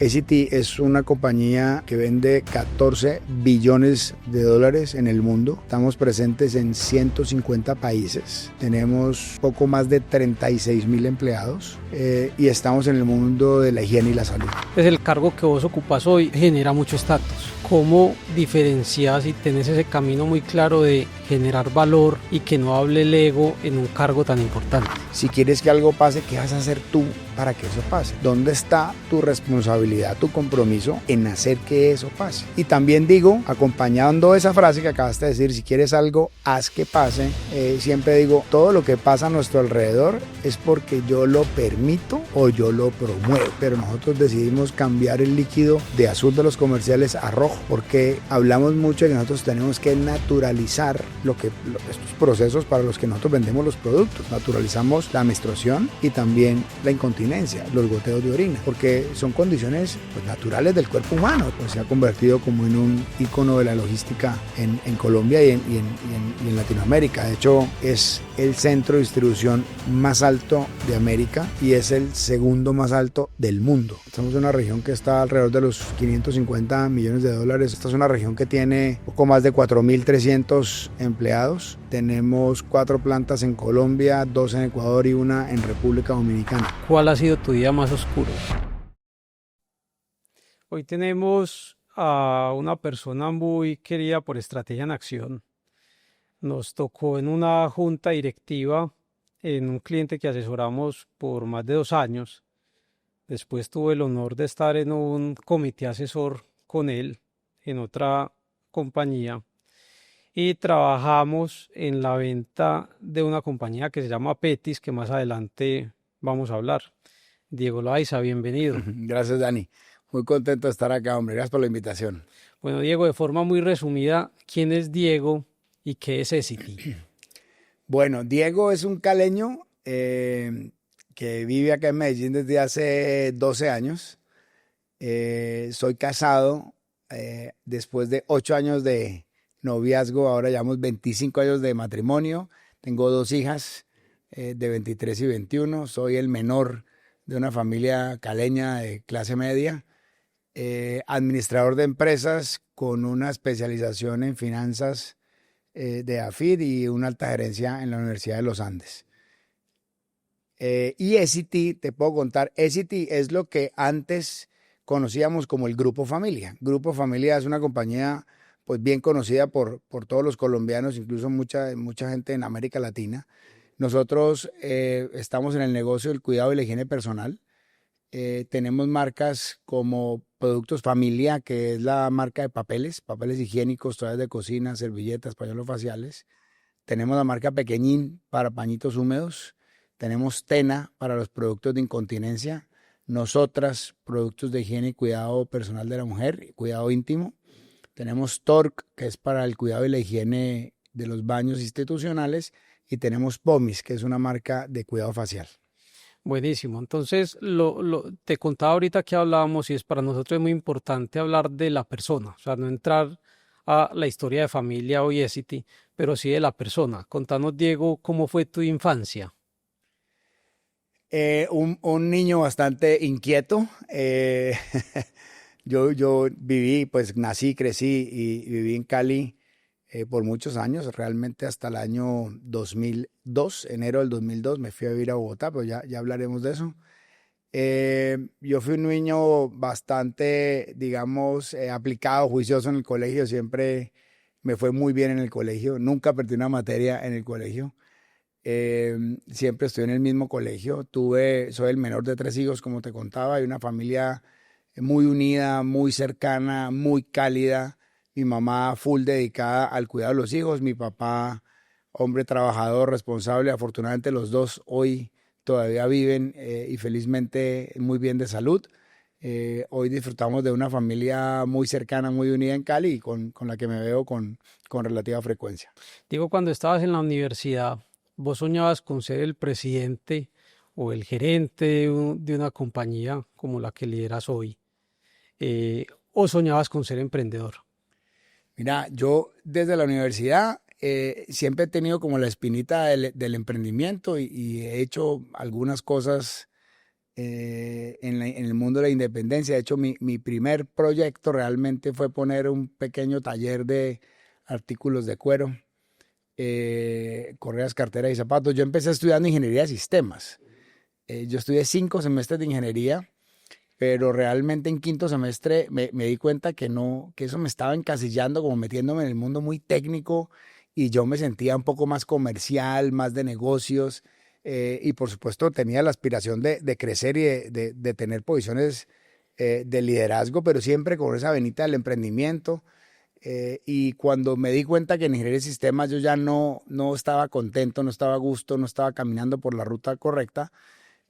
Essity es una compañía que vende 14 billones de dólares en el mundo. Estamos presentes en 150 países. Tenemos poco más de 36.000 empleados y estamos en el mundo de la higiene y la salud. Pues el cargo que vos ocupas hoy genera mucho estatus. ¿Cómo diferencias y tenés ese camino muy claro de generar valor y que no hable el ego en un cargo tan importante? Si quieres que algo pase, ¿qué vas a hacer tú para que eso pase? ¿Dónde está tu responsabilidad, tu compromiso en hacer que eso pase? Y también digo, acompañando esa frase que acabaste de decir, si quieres algo, haz que pase. Siempre digo, todo lo que pasa a nuestro alrededor es porque yo lo permito o yo lo promuevo. Pero nosotros decidimos cambiar el líquido de azul de los comerciales a rojo, porque hablamos mucho de que nosotros tenemos que naturalizar estos procesos para los que nosotros vendemos los productos. Naturalizamos la menstruación y también la incontinencia, los goteos de orina, porque son condiciones naturales del cuerpo humano. Pues se ha convertido como en un ícono de la logística en Colombia y en Latinoamérica. De hecho, es el centro de distribución más alto de América y es el segundo más alto del mundo. Estamos en una región que está alrededor de los 550 millones de dólares. Esta es una región que tiene poco más de 4.300 empleados. Tenemos 4 plantas en Colombia, 2 en Ecuador y una en República Dominicana. ¿Cuál ha sido tu día más oscuro? Hoy tenemos a una persona muy querida por Estrategia en Acción. Nos tocó en una junta directiva en un cliente que asesoramos por más de 2 años. Después tuve el honor de estar en un comité asesor con él en otra compañía y trabajamos en la venta de una compañía que se llama Petis, que más adelante vamos a hablar. Diego Loaiza, bienvenido. Gracias, Dani. Muy contento de estar acá, hombre. Gracias por la invitación. Bueno, Diego, de forma muy resumida, ¿quién es Diego y qué es Essity? Bueno, Diego es un caleño que vive acá en Medellín desde hace 12 años. Soy casado después de 8 años de noviazgo, ahora llevamos 25 años de matrimonio. Tengo 2 hijas de 23 y 21. Soy el menor de una familia caleña de clase media. Administrador de empresas con una especialización en finanzas de AFID y una alta gerencia en la Universidad de los Andes. Y Essity, te puedo contar, Essity es lo que antes conocíamos como el Grupo Familia. Grupo Familia es una compañía pues bien conocida por todos los colombianos, incluso mucha gente en América Latina. Nosotros estamos en el negocio del cuidado y la higiene personal. Tenemos marcas como Productos Familia, que es la marca de papeles higiénicos, toallas de cocina, servilletas, pañuelos faciales. Tenemos la marca Pequeñín para pañitos húmedos. Tenemos Tena para los productos de incontinencia. Nosotras, productos de higiene y cuidado personal de la mujer, cuidado íntimo. Tenemos Tork, que es para el cuidado y la higiene de los baños institucionales. Y tenemos Pomis, que es una marca de cuidado facial. Buenísimo. Entonces, te contaba ahorita que hablábamos y es para nosotros es muy importante hablar de la persona, o sea, no entrar a la historia de familia o Essity, pero sí de la persona. Contanos, Diego, ¿cómo fue tu infancia? Un niño bastante inquieto. Yo viví, pues nací, crecí y viví en Cali por muchos años, realmente hasta el año 2002, enero del 2002, me fui a vivir a Bogotá, pero ya hablaremos de eso. Yo fui un niño bastante, digamos, aplicado, juicioso en el colegio, siempre me fue muy bien en el colegio, nunca perdí una materia en el colegio. Siempre estoy en el mismo colegio. Soy el menor de 3 hijos, como te contaba, y una familia muy unida, muy cercana, muy cálida. Mi mamá full dedicada al cuidado de los hijos, mi papá hombre trabajador, responsable. Afortunadamente los dos hoy todavía viven y felizmente muy bien de salud. Hoy disfrutamos de una familia muy cercana, muy unida en Cali y con la que me veo con relativa frecuencia. Diego, cuando estabas en la universidad, ¿vos soñabas con ser el presidente o el gerente de una compañía como la que lideras hoy? ¿O soñabas con ser emprendedor? Mira, yo desde la universidad siempre he tenido como la espinita del emprendimiento y he hecho algunas cosas en el mundo de la independencia. De hecho, mi primer proyecto realmente fue poner un pequeño taller de artículos de cuero, correas, carteras y zapatos. Yo empecé estudiando ingeniería de sistemas. Yo estudié 5 semestres de ingeniería, pero realmente en quinto semestre me di cuenta que no, que eso me estaba encasillando, como metiéndome en el mundo muy técnico, y yo me sentía un poco más comercial, más de negocios, y por supuesto tenía la aspiración de crecer y de tener posiciones de liderazgo, pero siempre con esa venita del emprendimiento. Y cuando me di cuenta que en ingeniería de sistemas yo ya no estaba contento, no estaba a gusto, no estaba caminando por la ruta correcta,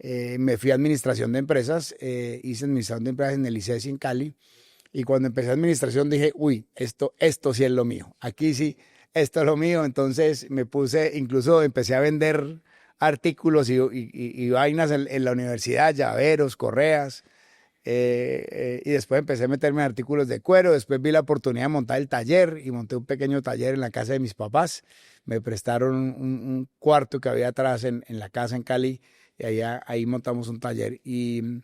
me fui a administración de empresas, hice administración de empresas en el ICESI en Cali, y cuando empecé administración dije, uy, esto sí es lo mío, aquí sí, esto es lo mío. Entonces me puse, incluso empecé a vender artículos y vainas en la universidad, llaveros, correas, y después empecé a meterme en artículos de cuero. Después vi la oportunidad de montar el taller y monté un pequeño taller en la casa de mis papás. Me prestaron un cuarto que había atrás en la casa en Cali, y ahí montamos un taller, y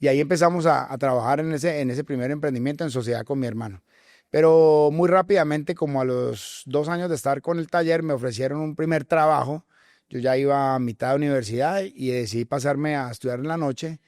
ahí empezamos a trabajar en ese primer emprendimiento en sociedad con mi hermano. Pero muy rápidamente, como a los 2 años de estar con el taller, me ofrecieron un primer trabajo. Yo ya iba a mitad de universidad y decidí pasarme a estudiar en la noche,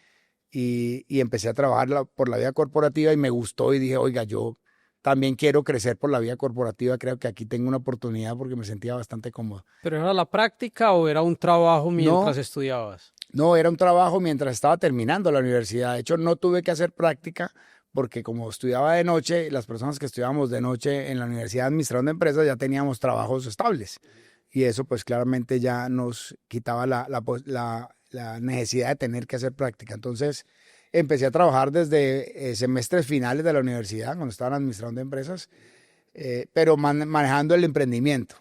y empecé a trabajar por la vida corporativa, y me gustó, y dije, oiga, yo también quiero crecer por la vida corporativa, creo que aquí tengo una oportunidad, porque me sentía bastante cómodo. ¿Pero era la práctica o era un trabajo mientras No, estudiabas? no, era un trabajo mientras estaba terminando la universidad. De hecho, no tuve que hacer práctica, porque como estudiaba de noche, las personas que estudiábamos de noche en la Universidad de Administración de Empresas ya teníamos trabajos estables. Y eso pues claramente ya nos quitaba la necesidad de tener que hacer práctica. Entonces empecé a trabajar desde semestres finales de la universidad, cuando estaba en Administración de Empresas, pero manejando el emprendimiento,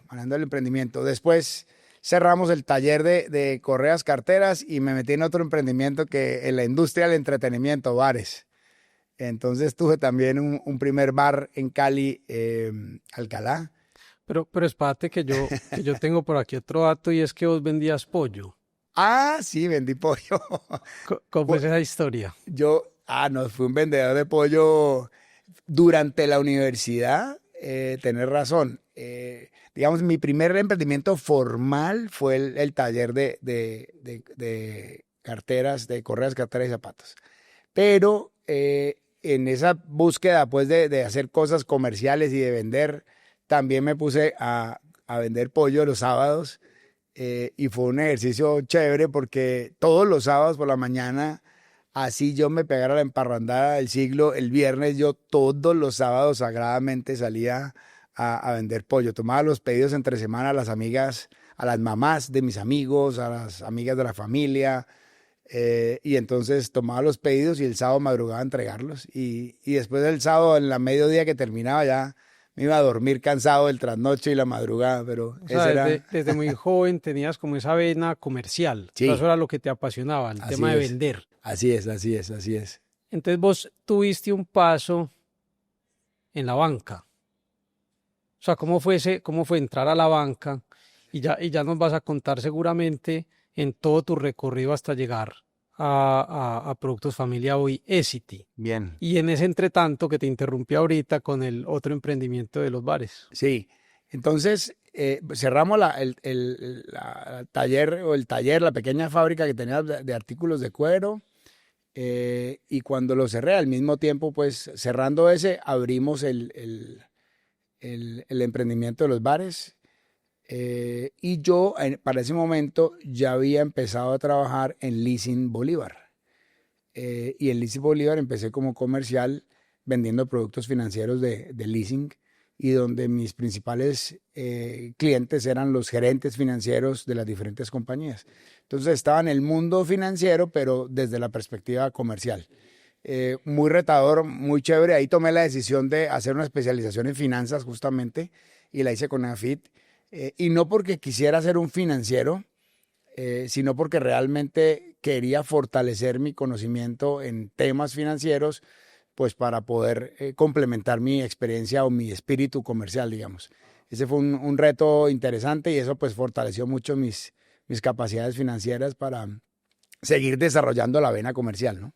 Después cerramos el taller de correas, carteras, y me metí en otro emprendimiento, que en la industria del entretenimiento, bares. Entonces tuve también un primer bar en Cali, Alcalá. Pero espérate que yo tengo por aquí otro dato y es que vos vendías pollo. Ah, sí, vendí pollo. ¿Cómo es esa historia? No, fui un vendedor de pollo durante la universidad. Tenés razón. Digamos, mi primer emprendimiento formal fue el taller de carteras, de correas, carteras y zapatos. Pero en esa búsqueda, pues, de hacer cosas comerciales y de vender, también me puse a vender pollo los sábados, y fue un ejercicio chévere, porque todos los sábados por la mañana, así yo me pegara la emparrandada del siglo, el viernes yo todos los sábados sagradamente salía a vender pollo. Tomaba los pedidos entre semana a las amigas, a las mamás de mis amigos, a las amigas de la familia, y entonces tomaba los pedidos y el sábado madrugaba a entregarlos, y después del sábado, en la mediodía que terminaba, ya me iba a dormir cansado del trasnocho y la madrugada, pero O ese sea, era... desde muy joven tenías como esa vena comercial. O sea, eso Sí, era lo que te apasionaba, el así tema de es, vender. así es, así es, así es. Entonces vos tuviste un paso en la banca. O sea, cómo fue entrar a la banca? Y ya nos vas a contar seguramente en todo tu recorrido hasta llegar a Productos Familia Hoy, Essity. Bien. Y en ese entretanto que te interrumpí ahorita con el otro emprendimiento de los bares. Sí, entonces cerramos la taller, la pequeña fábrica que tenía de artículos de cuero, y cuando lo cerré, al mismo tiempo, pues cerrando ese, abrimos el emprendimiento de los bares, y yo para ese momento ya había empezado a trabajar en Leasing Bolívar, y en Leasing Bolívar empecé como comercial vendiendo productos financieros de leasing, y donde mis principales clientes eran los gerentes financieros de las diferentes compañías. Entonces estaba en el mundo financiero, pero desde la perspectiva comercial. Muy retador, muy chévere. Ahí tomé la decisión de hacer una especialización en finanzas, justamente, y la hice con AFIT. Y no porque quisiera ser un financiero, sino porque realmente quería fortalecer mi conocimiento en temas financieros, pues para poder complementar mi experiencia o mi espíritu comercial, digamos. Ese fue un reto interesante, y eso pues fortaleció mucho mis capacidades financieras seguir desarrollando la vena comercial, ¿no?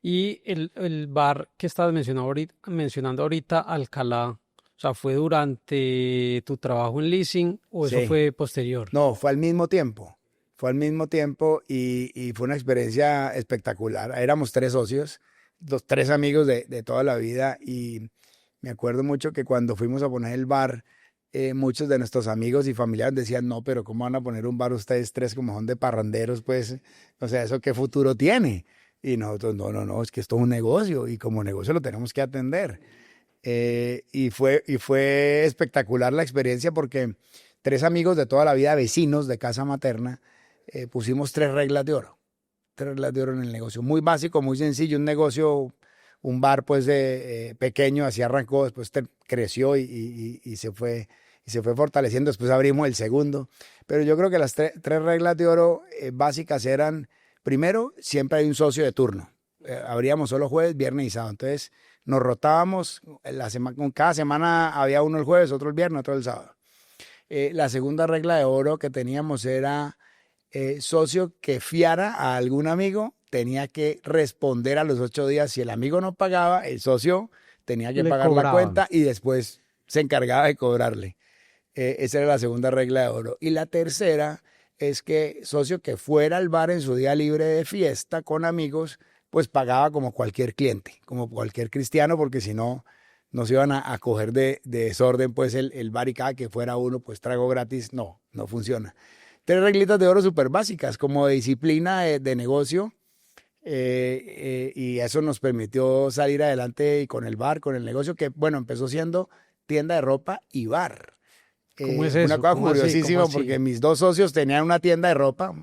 Y el bar que estabas mencionando ahorita, Alcalá, o sea, ¿fue durante tu trabajo en leasing o eso Sí. fue posterior? No, fue al mismo tiempo. Fue al mismo tiempo y fue una experiencia espectacular. Éramos 3 socios, los 3 amigos de toda la vida y me acuerdo mucho que cuando fuimos a poner el bar, muchos de nuestros amigos y familiares decían, no, pero ¿cómo van a poner un bar ustedes 3 como son de parranderos? Pues, o sea, ¿eso qué futuro tiene? Y nosotros, no, no, no, es que esto es un negocio y como negocio lo tenemos que atender. Y fue espectacular la experiencia porque 3 amigos de toda la vida, vecinos de casa materna, pusimos 3 reglas de oro. 3 reglas de oro en el negocio. Muy básico, muy sencillo, un negocio, un bar pues pequeño, así arrancó, después creció y se fue fortaleciendo. Después abrimos el segundo. Pero yo creo que las 3 reglas de oro básicas eran, primero, siempre hay un socio de turno. Abríamos solo jueves, viernes y sábado. Entonces nos rotábamos, cada semana había uno el jueves, otro el viernes, otro el sábado. La segunda regla de oro que teníamos era socio que fiara a algún amigo tenía que responder a los 8 días. Si el amigo no pagaba, el socio tenía que Le pagar la cobraban. cuenta y después se encargaba de cobrarle. Esa era la segunda regla de oro. Y la tercera es que socio que fuera al bar en su día libre de fiesta con amigos, pues pagaba como cualquier cliente, como cualquier cristiano, porque si no, nos iban a coger de desorden, pues el bar y cada que fuera uno, pues trago gratis. No, no funciona. 3 reglitas de oro súper básicas, como de disciplina de negocio, y eso nos permitió salir adelante y con el bar, con el negocio que, bueno, empezó siendo tienda de ropa y bar. ¿Cómo es Fue una eso? cosa ¿Cómo así? ¿Cómo curiosísima porque así? mis 2 socios tenían una tienda de ropa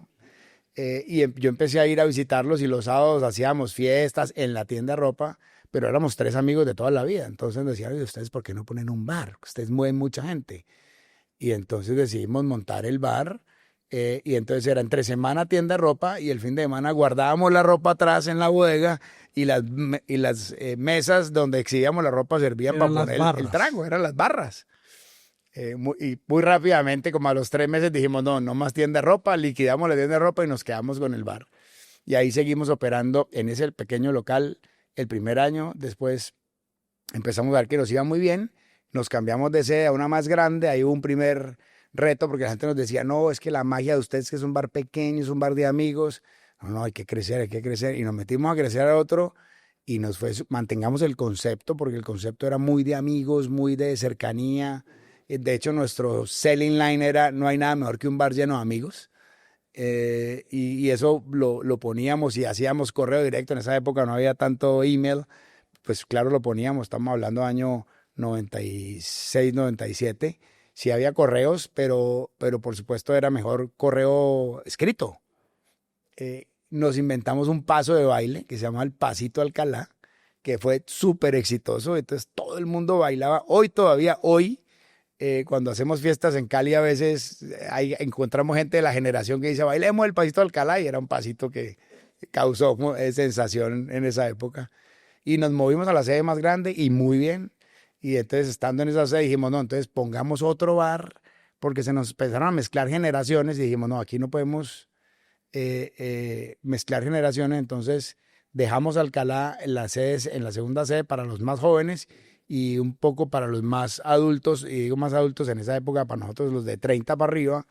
yo empecé a ir a visitarlos y los sábados hacíamos fiestas en la tienda de ropa, pero éramos 3 amigos de toda la vida. Entonces decían, "Oye, ¿ustedes por qué no ponen un bar? Ustedes mueven mucha gente". Y entonces decidimos montar el bar. Y entonces era entre semana tienda de ropa y el fin de semana guardábamos la ropa atrás en la bodega y las mesas donde exhibíamos la ropa servían para Eran las poner el barras. trago, eran las barras. Y muy rápidamente, como a los 3 meses, dijimos, no, no más tienda de ropa, liquidamos la tienda de ropa y nos quedamos con el bar. Y ahí seguimos operando en ese pequeño local el primer año. Después empezamos a ver que nos iba muy bien, nos cambiamos de sede a una más grande, ahí hubo un primer reto porque la gente nos decía, no, es que la magia de ustedes es que es un bar pequeño, es un bar de amigos, no, no, hay que crecer, y nos metimos a crecer a otro y mantengamos el concepto, porque el concepto era muy de amigos, muy de cercanía. De hecho, nuestro selling line era, no hay nada mejor que un bar lleno de amigos. Y eso lo poníamos y hacíamos correo directo. En esa época no había tanto email, pues claro, lo poníamos, estamos hablando año 96, 97. Sí había correos, pero por supuesto era mejor correo escrito. Nos inventamos un paso de baile que se llama el Pasito Alcalá, que fue súper exitoso, entonces todo el mundo bailaba. Hoy, cuando hacemos fiestas en Cali, a veces encontramos gente de la generación que dice, bailemos el Pasito Alcalá, y era un pasito que causó sensación en esa época. Y nos movimos a la sede más grande y muy bien. Y entonces estando en esa sede dijimos, no, entonces pongamos otro bar porque se nos empezaron a mezclar generaciones y dijimos, no, aquí no podemos mezclar generaciones. Entonces dejamos Alcalá en la segunda sede para los más jóvenes y un poco para los más adultos, y digo más adultos en esa época, para nosotros los de 30 para arriba,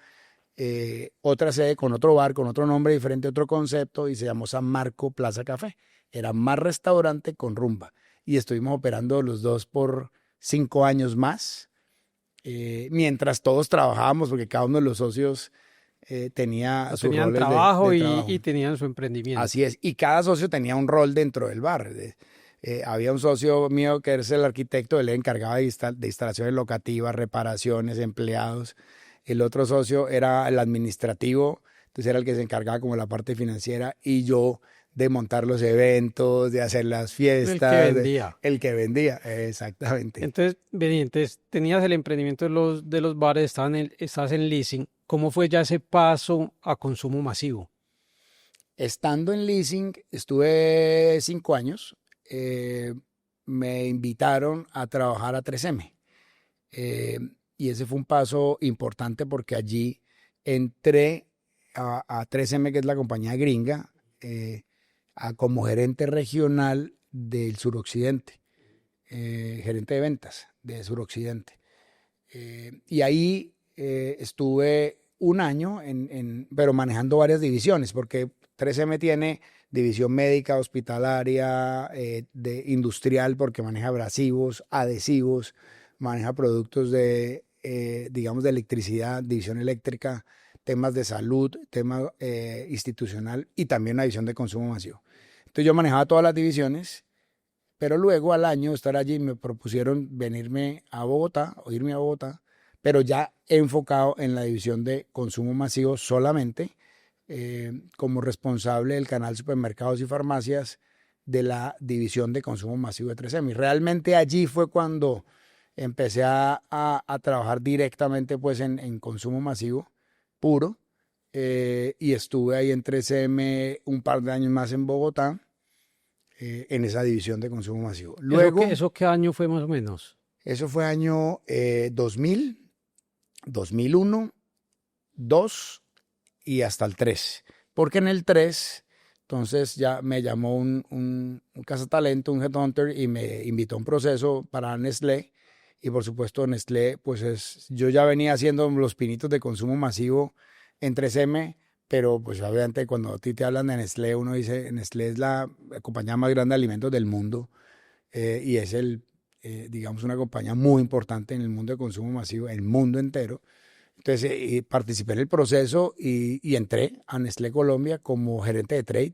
otra sede con otro bar, con otro nombre diferente, otro concepto, y se llamó San Marco Plaza Café. Era más restaurante con rumba. Y estuvimos operando los dos por 5 años más, mientras todos trabajábamos, porque cada uno de los socios tenía No sus tenían roles de trabajo trabajo. y tenían su emprendimiento. Así es. Y cada socio tenía un rol dentro del bar. Había un socio mío que es el arquitecto, él le encargaba de instalaciones locativas, reparaciones, empleados. El otro socio era el administrativo, entonces era el que se encargaba como la parte financiera, y yo de montar los eventos, de hacer las El que fiestas, vendía. el que vendía, exactamente. Entonces, vení, entonces tenías el emprendimiento de los bares, estabas en leasing. ¿Cómo fue ya ese paso a consumo masivo? Estando en leasing, estuve 5 años, me invitaron a trabajar a 3M. Y ese fue un paso importante porque allí entré a 3M, que es la compañía gringa, como gerente regional del suroccidente, gerente de ventas de suroccidente. Y ahí estuve un año, pero manejando varias divisiones, porque 3M tiene división médica, hospitalaria, de industrial, porque maneja abrasivos, adhesivos, maneja productos digamos, de electricidad, división eléctrica, temas de salud, tema institucional y también una división de consumo masivo. Entonces yo manejaba todas las divisiones, pero luego al año estar allí me propusieron venirme a Bogotá o irme a Bogotá, pero ya enfocado en la división de consumo masivo solamente, como responsable del canal supermercados y farmacias de la división de consumo masivo de 3M. Y realmente allí fue cuando empecé a trabajar directamente pues en consumo masivo puro, y estuve ahí en 3M un par de años más en Bogotá, en esa división de consumo masivo. Luego, ¿Eso qué año fue más o menos? eso fue año 2000, 2001, 2 y hasta el 3. Porque en el 3, entonces ya me llamó un cazatalento, un headhunter, y me invitó a un proceso para Nestlé. Y por supuesto Nestlé, pues yo ya venía haciendo los pinitos de consumo masivo en 3M, pero pues obviamente cuando a ti te hablan de Nestlé, uno dice, Nestlé es la compañía más grande de alimentos del mundo, y es digamos, una compañía muy importante en el mundo de consumo masivo, el mundo entero. Entonces participé en el proceso y entré a Nestlé Colombia como gerente de trade.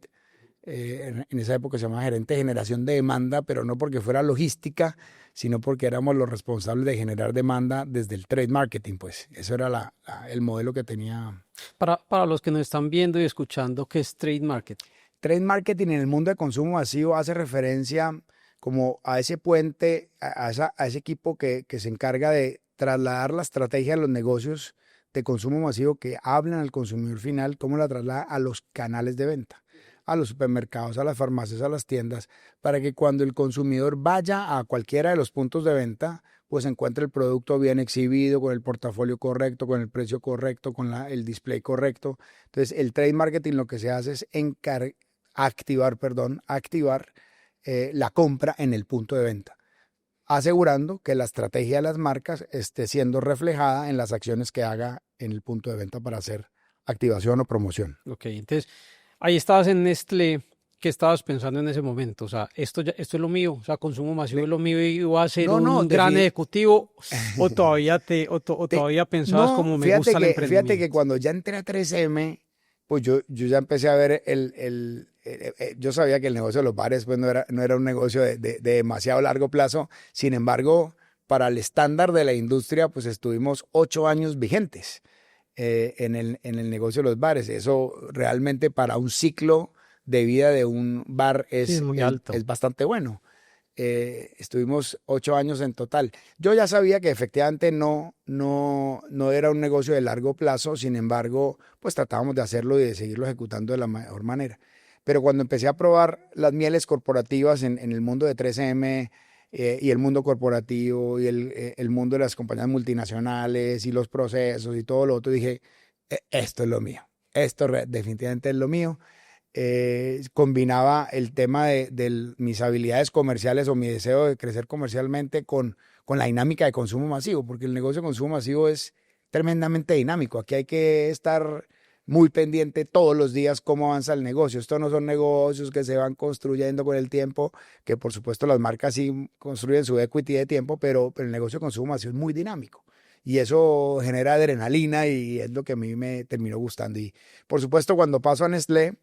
En esa época se llamaba gerente de generación de demanda, pero no porque fuera logística, sino porque éramos los responsables de generar demanda desde el trade marketing. Pues eso era el modelo que tenía. Para los que nos están viendo y escuchando, ¿qué es trade marketing? Trade marketing en el mundo de consumo masivo hace referencia como a ese puente, a ese equipo que se encarga de trasladar la estrategia de los negocios de consumo masivo que hablan al consumidor final, cómo la traslada a los canales de venta, a los supermercados, a las farmacias, a las tiendas, para que cuando el consumidor vaya a cualquiera de los puntos de venta, pues encuentre el producto bien exhibido, con el portafolio correcto, con el precio correcto, con el display correcto. Entonces, el trade marketing lo que se hace es activar la compra en el punto de venta, asegurando que la estrategia de las marcas esté siendo reflejada en las acciones que haga en el punto de venta para hacer activación o promoción. Ok, entonces ahí estabas en Nestlé. ¿Qué estabas pensando en ese momento? O sea, esto es lo mío, o sea, consumo masivo es lo mío y voy a ser un gran ejecutivo, o todavía pensabas como me gusta el emprendimiento. Fíjate que cuando ya entré a 3M, pues yo ya empecé a ver yo sabía que el negocio de los bares pues no era un negocio de demasiado largo plazo. Sin embargo, para el estándar de la industria, pues estuvimos 8 años vigentes en el negocio de los bares. Eso realmente para un ciclo de vida de un bar es muy alto. es bastante bueno. Estuvimos 8 años en total. Yo ya sabía que efectivamente no era un negocio de largo plazo. Sin embargo, pues tratábamos de hacerlo y de seguirlo ejecutando de la mejor manera. Pero cuando empecé a probar las mieles corporativas en el mundo de 3M, y el mundo corporativo y el mundo de las compañías multinacionales y los procesos y todo lo otro, dije, esto es lo mío. Esto definitivamente es lo mío. Combinaba el tema de mis habilidades comerciales o mi deseo de crecer comercialmente con la dinámica de consumo masivo, porque el negocio de consumo masivo es tremendamente dinámico. Aquí hay que estar muy pendiente todos los días cómo avanza el negocio. Estos no son negocios que se van construyendo con el tiempo, que por supuesto las marcas sí construyen su equity de tiempo, pero el negocio de consumo masivo es muy dinámico. Y eso genera adrenalina y es lo que a mí me terminó gustando. Y por supuesto cuando paso a Nestlé,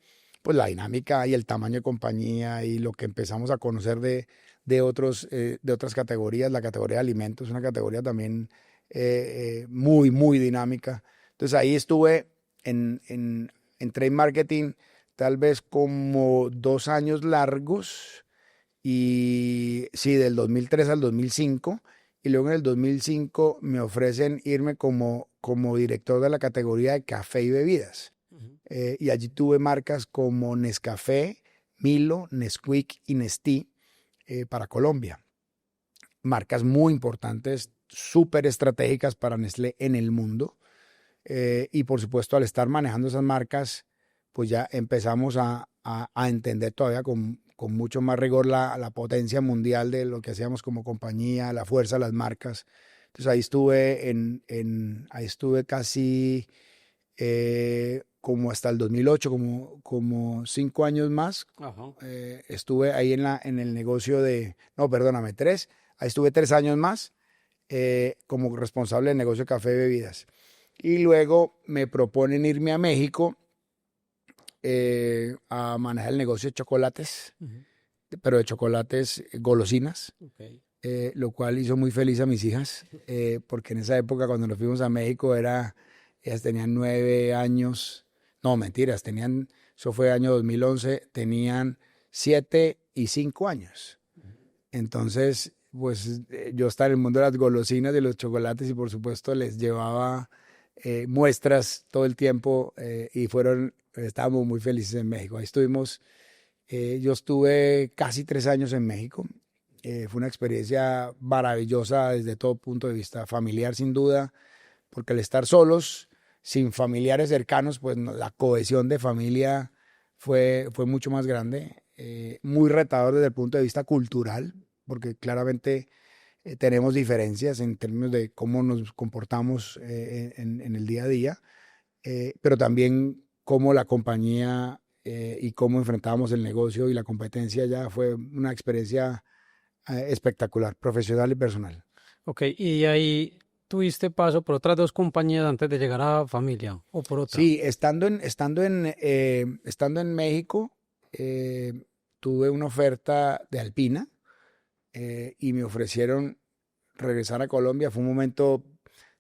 pues la dinámica y el tamaño de compañía y lo que empezamos a conocer de otras categorías. La categoría de alimentos es una categoría también muy, muy dinámica. Entonces ahí estuve en trade marketing tal vez como 2 años largos, y sí, del 2003 al 2005. Y luego en el 2005 me ofrecen irme como director de la categoría de café y bebidas. Y allí tuve marcas como Nescafé, Milo, Nesquik y Nestí para Colombia. Marcas muy importantes, súper estratégicas para Nestlé en el mundo. Y por supuesto, al estar manejando esas marcas, pues ya empezamos a entender todavía con mucho más rigor la potencia mundial de lo que hacíamos como compañía, la fuerza de las marcas. Entonces ahí estuve ahí estuve casi como hasta el 2008, como 5 años más. Ajá. Estuve ahí en el negocio no, perdóname, 3. Ahí estuve 3 años más como responsable del negocio de café y bebidas. Y luego me proponen irme a México a manejar el negocio de chocolates, Ujú. pero de chocolates golosinas, Ok. lo cual hizo muy feliz a mis hijas, porque en esa época cuando nos fuimos a México ellas tenían 9 años, no, mentiras, eso fue año 2011, tenían 7 y 5 años. Entonces, pues yo estaba en el mundo de las golosinas, de los chocolates y por supuesto les llevaba muestras todo el tiempo y estábamos muy felices en México. Ahí estuvimos, yo estuve casi 3 años en México. Fue una experiencia maravillosa desde todo punto de vista, familiar sin duda, porque al estar solos, sin familiares cercanos, pues la cohesión de familia fue mucho más grande, muy retador desde el punto de vista cultural, porque claramente tenemos diferencias en términos de cómo nos comportamos en el día a día, pero también cómo la compañía y cómo enfrentábamos el negocio y la competencia ya fue una experiencia espectacular, profesional y personal. Ok, y de ahí tuviste paso por otras dos compañías antes de llegar a Familia o por otra. Sí, estando en México, tuve una oferta de Alpina y me ofrecieron regresar a Colombia. Fue un momento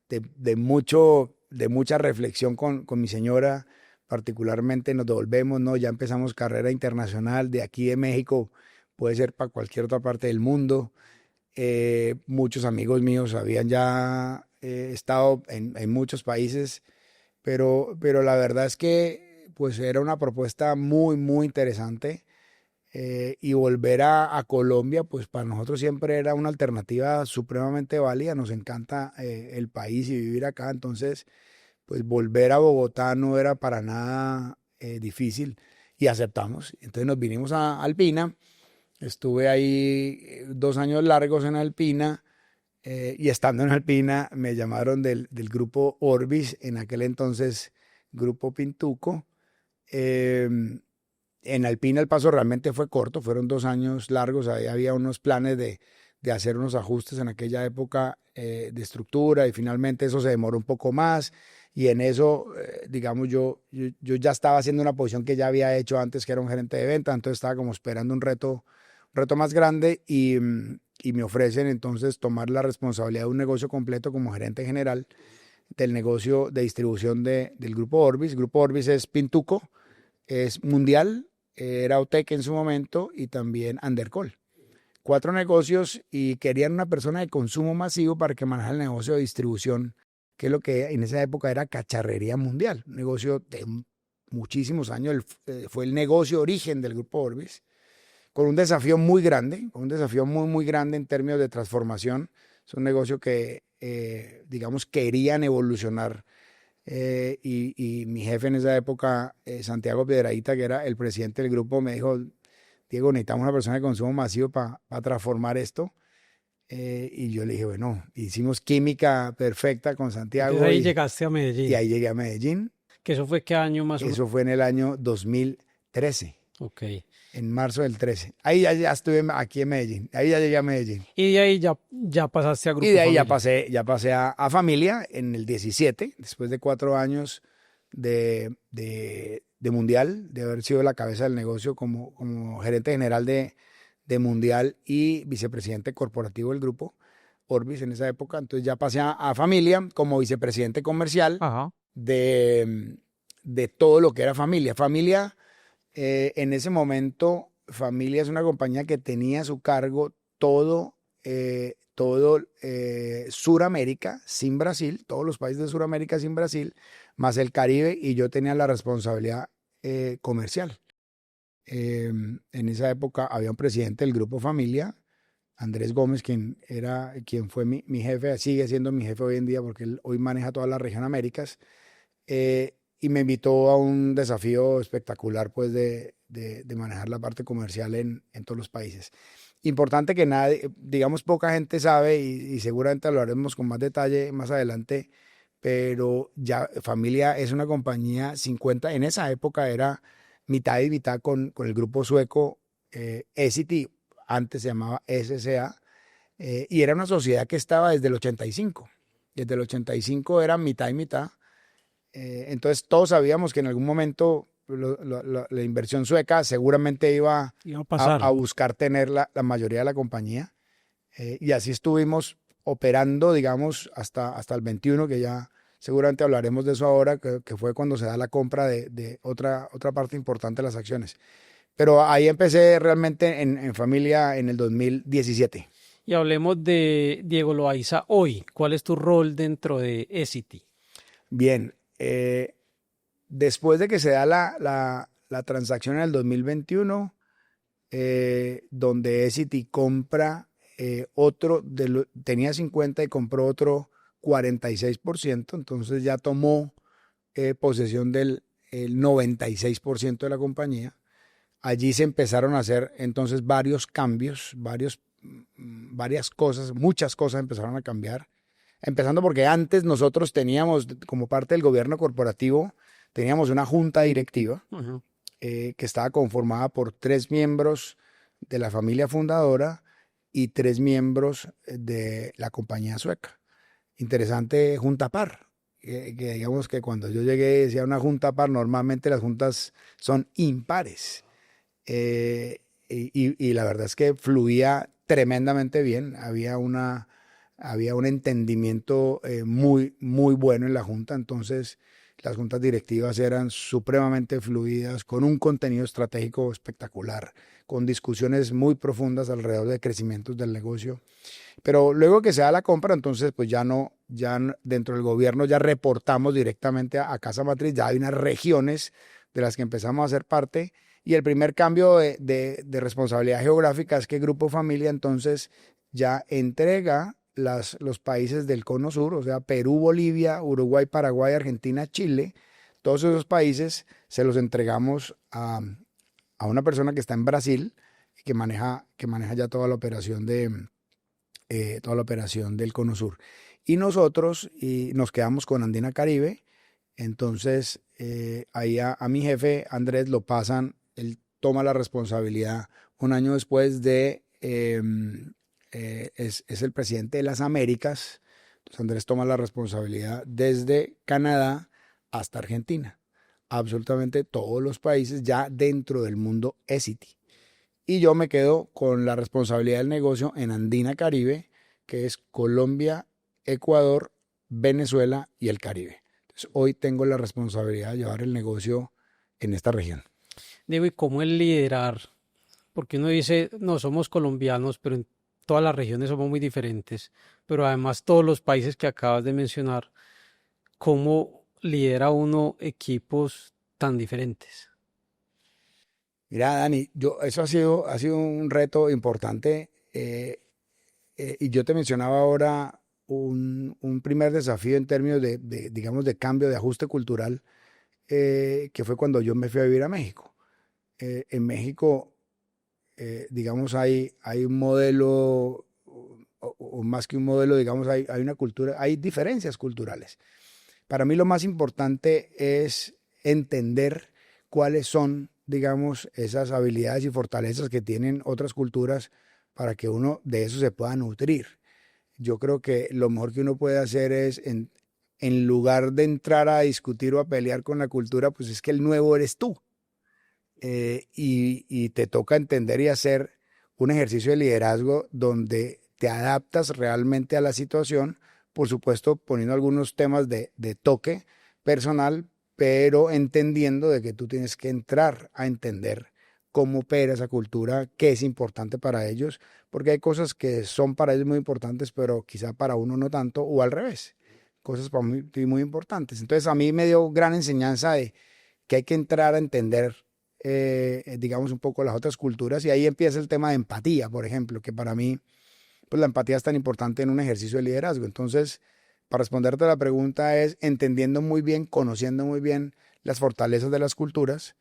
de mucha reflexión con mi señora, particularmente nos devolvemos, ¿no? Ya empezamos carrera internacional de aquí de México, puede ser para cualquier otra parte del mundo. Muchos amigos míos habían ya estado en muchos países, pero la verdad es que pues era una propuesta muy, muy interesante y volver a Colombia, pues para nosotros siempre era una alternativa supremamente válida. Nos encanta el país y vivir acá, entonces pues volver a Bogotá no era para nada difícil y aceptamos. Entonces nos vinimos a Alpina, estuve ahí 2 años largos en Alpina y estando en Alpina me llamaron del grupo Orbis, en aquel entonces grupo Pintuco. Eh, en Alpina el paso realmente fue corto, fueron 2 años largos, ahí había unos planes de hacer unos ajustes en aquella época de estructura y finalmente eso se demoró un poco más y en eso, digamos, yo ya estaba haciendo una posición que ya había hecho antes, que era un gerente de venta, entonces estaba como esperando un reto más grande y me ofrecen entonces tomar la responsabilidad de un negocio completo como gerente general del negocio de distribución del Grupo Orbis. Grupo Orbis es Pintuco, es Mundial, era Otec en su momento y también Andercol. 4 negocios y querían una persona de consumo masivo para que manejara el negocio de distribución, que es lo que en esa época era Cacharrería Mundial, un negocio de muchísimos años, fue el negocio origen del Grupo Orbis, con un desafío muy grande, un desafío muy, muy grande en términos de transformación. Es un negocio que, digamos, querían evolucionar y mi jefe en esa época, Santiago Piedrahita, que era el presidente del grupo, me dijo, Diego, necesitamos una persona de consumo masivo para transformar esto. Y yo le dije, bueno, hicimos química perfecta con Entonces Santiago ahí y llegaste a y Medellín. ahí llegué a Medellín. ¿Que eso fue qué año más o menos? Eso fue en el año 2013, Ok. en marzo del 13. Ahí ya estuve aquí en Medellín, ahí ya llegué a Medellín. Y de ahí ya pasaste a Y Grupo de ahí Familia. ya pasé a Familia en el 17, después de 4 años de Mundial, de haber sido la cabeza del negocio como gerente general de Mundial y vicepresidente corporativo del grupo Orbis en esa época. Entonces ya pasé a Familia como vicepresidente comercial Ajá. de todo lo que era Familia. Familia, en ese momento, Familia es una compañía que tenía a su cargo todo Suramérica sin Brasil, todos los países de Suramérica sin Brasil, más el Caribe, y yo tenía la responsabilidad comercial. En esa época había un presidente del grupo Familia, Andrés Gómez, quien fue mi jefe, sigue siendo mi jefe hoy en día porque él hoy maneja toda la región Américas. y me invitó a un desafío espectacular, pues, de manejar la parte comercial en todos los países. Importante que nadie, digamos, poca gente sabe y seguramente lo haremos con más detalle más adelante, pero ya Familia es una compañía 50, en esa época era mitad y mitad con el grupo sueco Essity, antes se llamaba SCA, y era una sociedad que estaba desde el 85. Desde el 85 era mitad y mitad. Entonces todos sabíamos que en algún momento la inversión sueca seguramente iba Iba a pasar. a buscar tener la mayoría de la compañía. Y así estuvimos operando, digamos, hasta el 21, que ya seguramente hablaremos de eso ahora, que fue cuando se da la compra de otra parte importante de las acciones. Pero ahí empecé realmente en Familia en el 2017. Y hablemos de Diego Loaiza hoy. ¿Cuál es tu rol dentro de Essity? Bien, después de que se da la transacción en el 2021, donde Essity compra tenía 50 y compró otro 46%, entonces ya tomó posesión del el 96% de la compañía. Allí se empezaron a hacer entonces varios cambios, varias cosas, muchas cosas empezaron a cambiar. Empezando porque antes nosotros teníamos, como parte del gobierno corporativo, teníamos una junta directiva Ujú. que estaba conformada por 3 miembros de la familia fundadora y 3 miembros de la compañía sueca. Interesante junta par, que digamos que cuando yo llegué decía una junta par, normalmente las juntas son impares. Y la verdad es que fluía tremendamente bien, había un entendimiento muy bueno en la junta, entonces las juntas directivas eran supremamente fluidas, con un contenido estratégico espectacular, con discusiones muy profundas alrededor de crecimientos del negocio. Pero luego que se da la compra, entonces pues dentro del gobierno ya reportamos directamente a Casa Matriz, ya hay unas regiones de las que empezamos a ser parte. Y el primer cambio de responsabilidad geográfica es que Grupo Familia entonces ya entrega los países del Cono Sur, o sea, Perú, Bolivia, Uruguay, Paraguay, Argentina, Chile. Todos esos países se los entregamos a una persona que está en Brasil, que maneja ya toda la operación del Cono Sur. Y nosotros nos quedamos con Andina Caribe. Entonces, ahí a mi jefe Andrés lo pasan, él toma la responsabilidad un año después es el presidente de las Américas. Entonces Andrés toma la responsabilidad desde Canadá hasta Argentina. Absolutamente todos los países ya dentro del mundo Essity. Y yo me quedo con la responsabilidad del negocio en Andina Caribe, que es Colombia, Ecuador, Venezuela y el Caribe. Entonces, hoy tengo la responsabilidad de llevar el negocio en esta región. Diego, ¿y cómo el liderar? Porque uno dice, no, somos colombianos, pero en todas las regiones somos muy diferentes. Pero además todos los países que acabas de mencionar, ¿cómo lidera uno equipos tan diferentes? Mira, Dani, eso ha sido un reto importante. Y yo te mencionaba ahora un primer desafío en términos digamos, de cambio, de ajuste cultural, que fue cuando yo me fui a vivir a México. En México, digamos, hay un modelo, o más que un modelo, digamos, hay una cultura, hay diferencias culturales. Para mí lo más importante es entender cuáles son, digamos, esas habilidades y fortalezas que tienen otras culturas para que uno de eso se pueda nutrir. Yo creo que lo mejor que uno puede hacer es, en lugar de entrar a discutir o a pelear con la cultura, pues es que el nuevo eres tú. Y te toca entender y hacer un ejercicio de liderazgo donde te adaptas realmente a la situación, por supuesto poniendo algunos temas de toque personal, pero entendiendo de que tú tienes que entrar a entender cómo opera esa cultura, qué es importante para ellos, porque hay cosas que son para ellos muy importantes, pero quizá para uno no tanto, o al revés, cosas para mí muy importantes. Entonces a mí me dio gran enseñanza de que hay que entrar a entender, digamos, un poco las otras culturas, y ahí empieza el tema de empatía, por ejemplo, que para mí, pues la empatía es tan importante en un ejercicio de liderazgo. Entonces, para responderte a la pregunta es entendiendo muy bien, conociendo muy bien las fortalezas de las culturas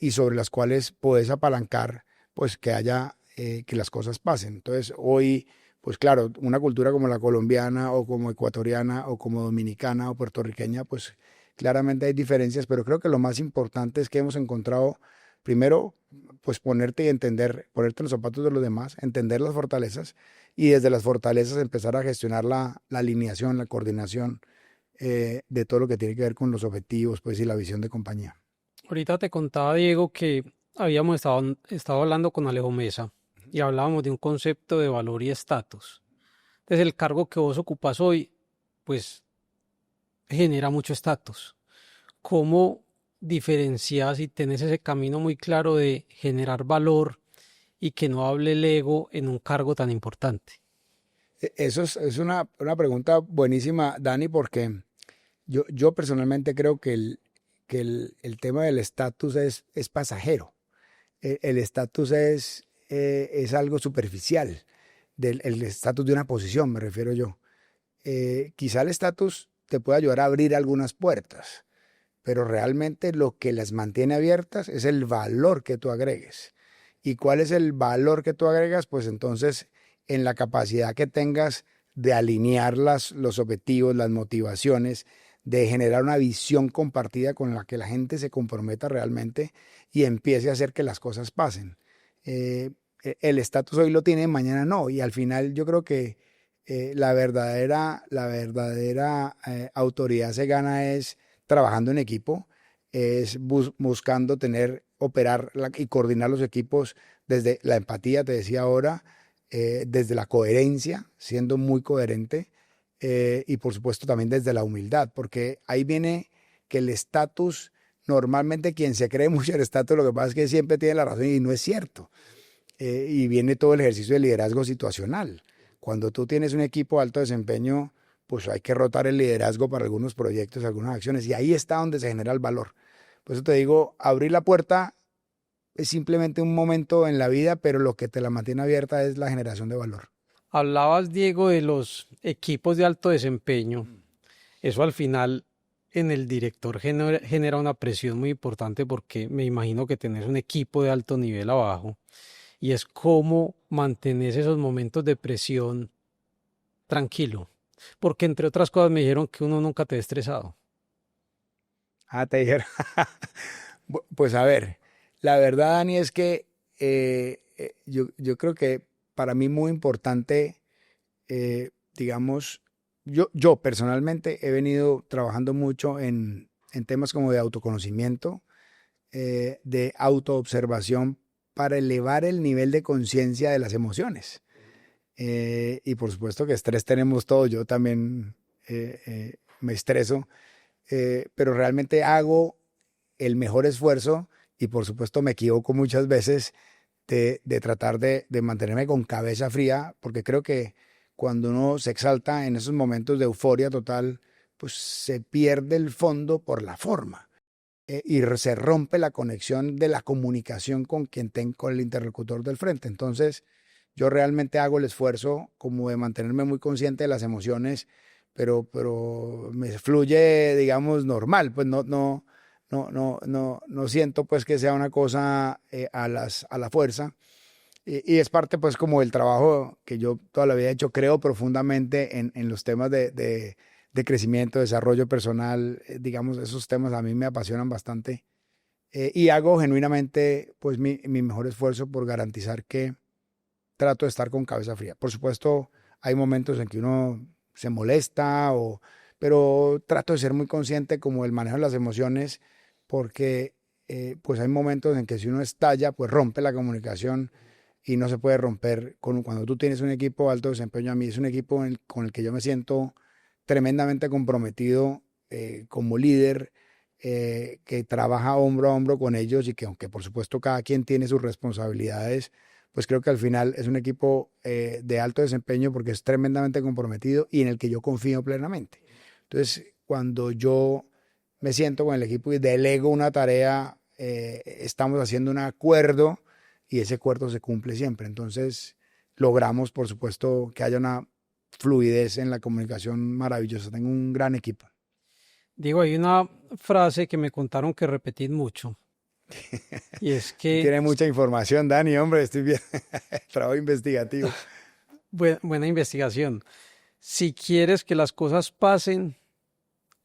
y sobre las cuales puedes apalancar, pues que haya, que las cosas pasen. Entonces, hoy, pues claro, una cultura como la colombiana o como ecuatoriana o como dominicana o puertorriqueña, pues claramente hay diferencias, pero creo que lo más importante es que hemos encontrado, primero, pues ponerte y entender, ponerte en los zapatos de los demás, entender las fortalezas y desde las fortalezas empezar a gestionar la alineación, la coordinación de todo lo que tiene que ver con los objetivos, pues y la visión de compañía. Ahorita te contaba, Diego, que habíamos estado hablando con Alejo Mesa y hablábamos de un concepto de valor y estatus. Entonces, el cargo que vos ocupas hoy, pues genera mucho estatus. ¿Cómo diferencias y tenés ese camino muy claro de generar valor y que no hable el ego en un cargo tan importante? Eso es una pregunta buenísima, Dani, porque yo personalmente creo que el tema del estatus es pasajero. El estatus es algo superficial, el estatus de una posición, me refiero yo. Quizá el estatus te puede ayudar a abrir algunas puertas, pero realmente lo que las mantiene abiertas es el valor que tú agregues. ¿Y cuál es el valor que tú agregas? Pues entonces en la capacidad que tengas de alinear los objetivos, las motivaciones, de generar una visión compartida con la que la gente se comprometa realmente y empiece a hacer que las cosas pasen. Eh, el estatus hoy lo tiene, mañana no, y al final yo creo que la verdadera autoridad se gana es trabajando en equipo, es buscando tener, operar y coordinar los equipos desde la empatía, te decía ahora, desde la coherencia, siendo muy coherente, y por supuesto también desde la humildad, porque ahí viene que el estatus, normalmente quien se cree mucho el estatus, lo que pasa es que siempre tiene la razón y no es cierto. Y viene todo el ejercicio de liderazgo situacional. Cuando tú tienes un equipo de alto desempeño, pues hay que rotar el liderazgo para algunos proyectos, algunas acciones, y ahí está donde se genera el valor. Por eso te digo, abrir la puerta es simplemente un momento en la vida, pero lo que te la mantiene abierta es la generación de valor. Hablabas, Diego, de los equipos de alto desempeño. Eso al final en el director genera una presión muy importante porque me imagino que tenés un equipo de alto nivel abajo y es cómo mantenés esos momentos de presión tranquilo. Porque entre otras cosas me dijeron que uno nunca te ha estresado. Ah, te dijeron. Pues a ver, la verdad, Dani, es que yo creo que para mí muy importante, digamos, yo personalmente he venido trabajando mucho en temas como de autoconocimiento, de autoobservación para elevar el nivel de conciencia de las emociones. Y por supuesto que estrés tenemos todos, yo también me estreso, pero realmente hago el mejor esfuerzo y por supuesto me equivoco muchas veces de tratar de mantenerme con cabeza fría, porque creo que cuando uno se exalta en esos momentos de euforia total, pues se pierde el fondo por la forma y se rompe la conexión de la comunicación con quien tengo, con el interlocutor del frente. Entonces, yo realmente hago el esfuerzo como de mantenerme muy consciente de las emociones, pero me fluye, digamos, normal, pues no siento pues que sea una cosa a la fuerza. Y es parte pues como del trabajo que yo toda la vida he hecho, creo profundamente en los temas de crecimiento, desarrollo personal, digamos, esos temas a mí me apasionan bastante y hago genuinamente pues mi mejor esfuerzo por garantizar que trato de estar con cabeza fría. Por supuesto, hay momentos en que uno se molesta, pero trato de ser muy consciente como el manejo de las emociones, porque pues hay momentos en que si uno estalla, pues rompe la comunicación y no se puede romper cuando tú tienes un equipo de alto desempeño. A mí es un equipo con el que yo me siento tremendamente comprometido como líder, que trabaja hombro a hombro con ellos y que aunque por supuesto cada quien tiene sus responsabilidades, pues creo que al final es un equipo de alto desempeño porque es tremendamente comprometido y en el que yo confío plenamente. Entonces, cuando yo me siento con el equipo y delego una tarea, estamos haciendo un acuerdo y ese acuerdo se cumple siempre. Entonces, logramos, por supuesto, que haya una fluidez en la comunicación maravillosa. Tengo un gran equipo. Digo, hay una frase que me contaron que repetís mucho, y es que, Tiene mucha información, Dani, hombre, estoy bien. Trabajo investigativo. buena investigación, si quieres que las cosas pasen,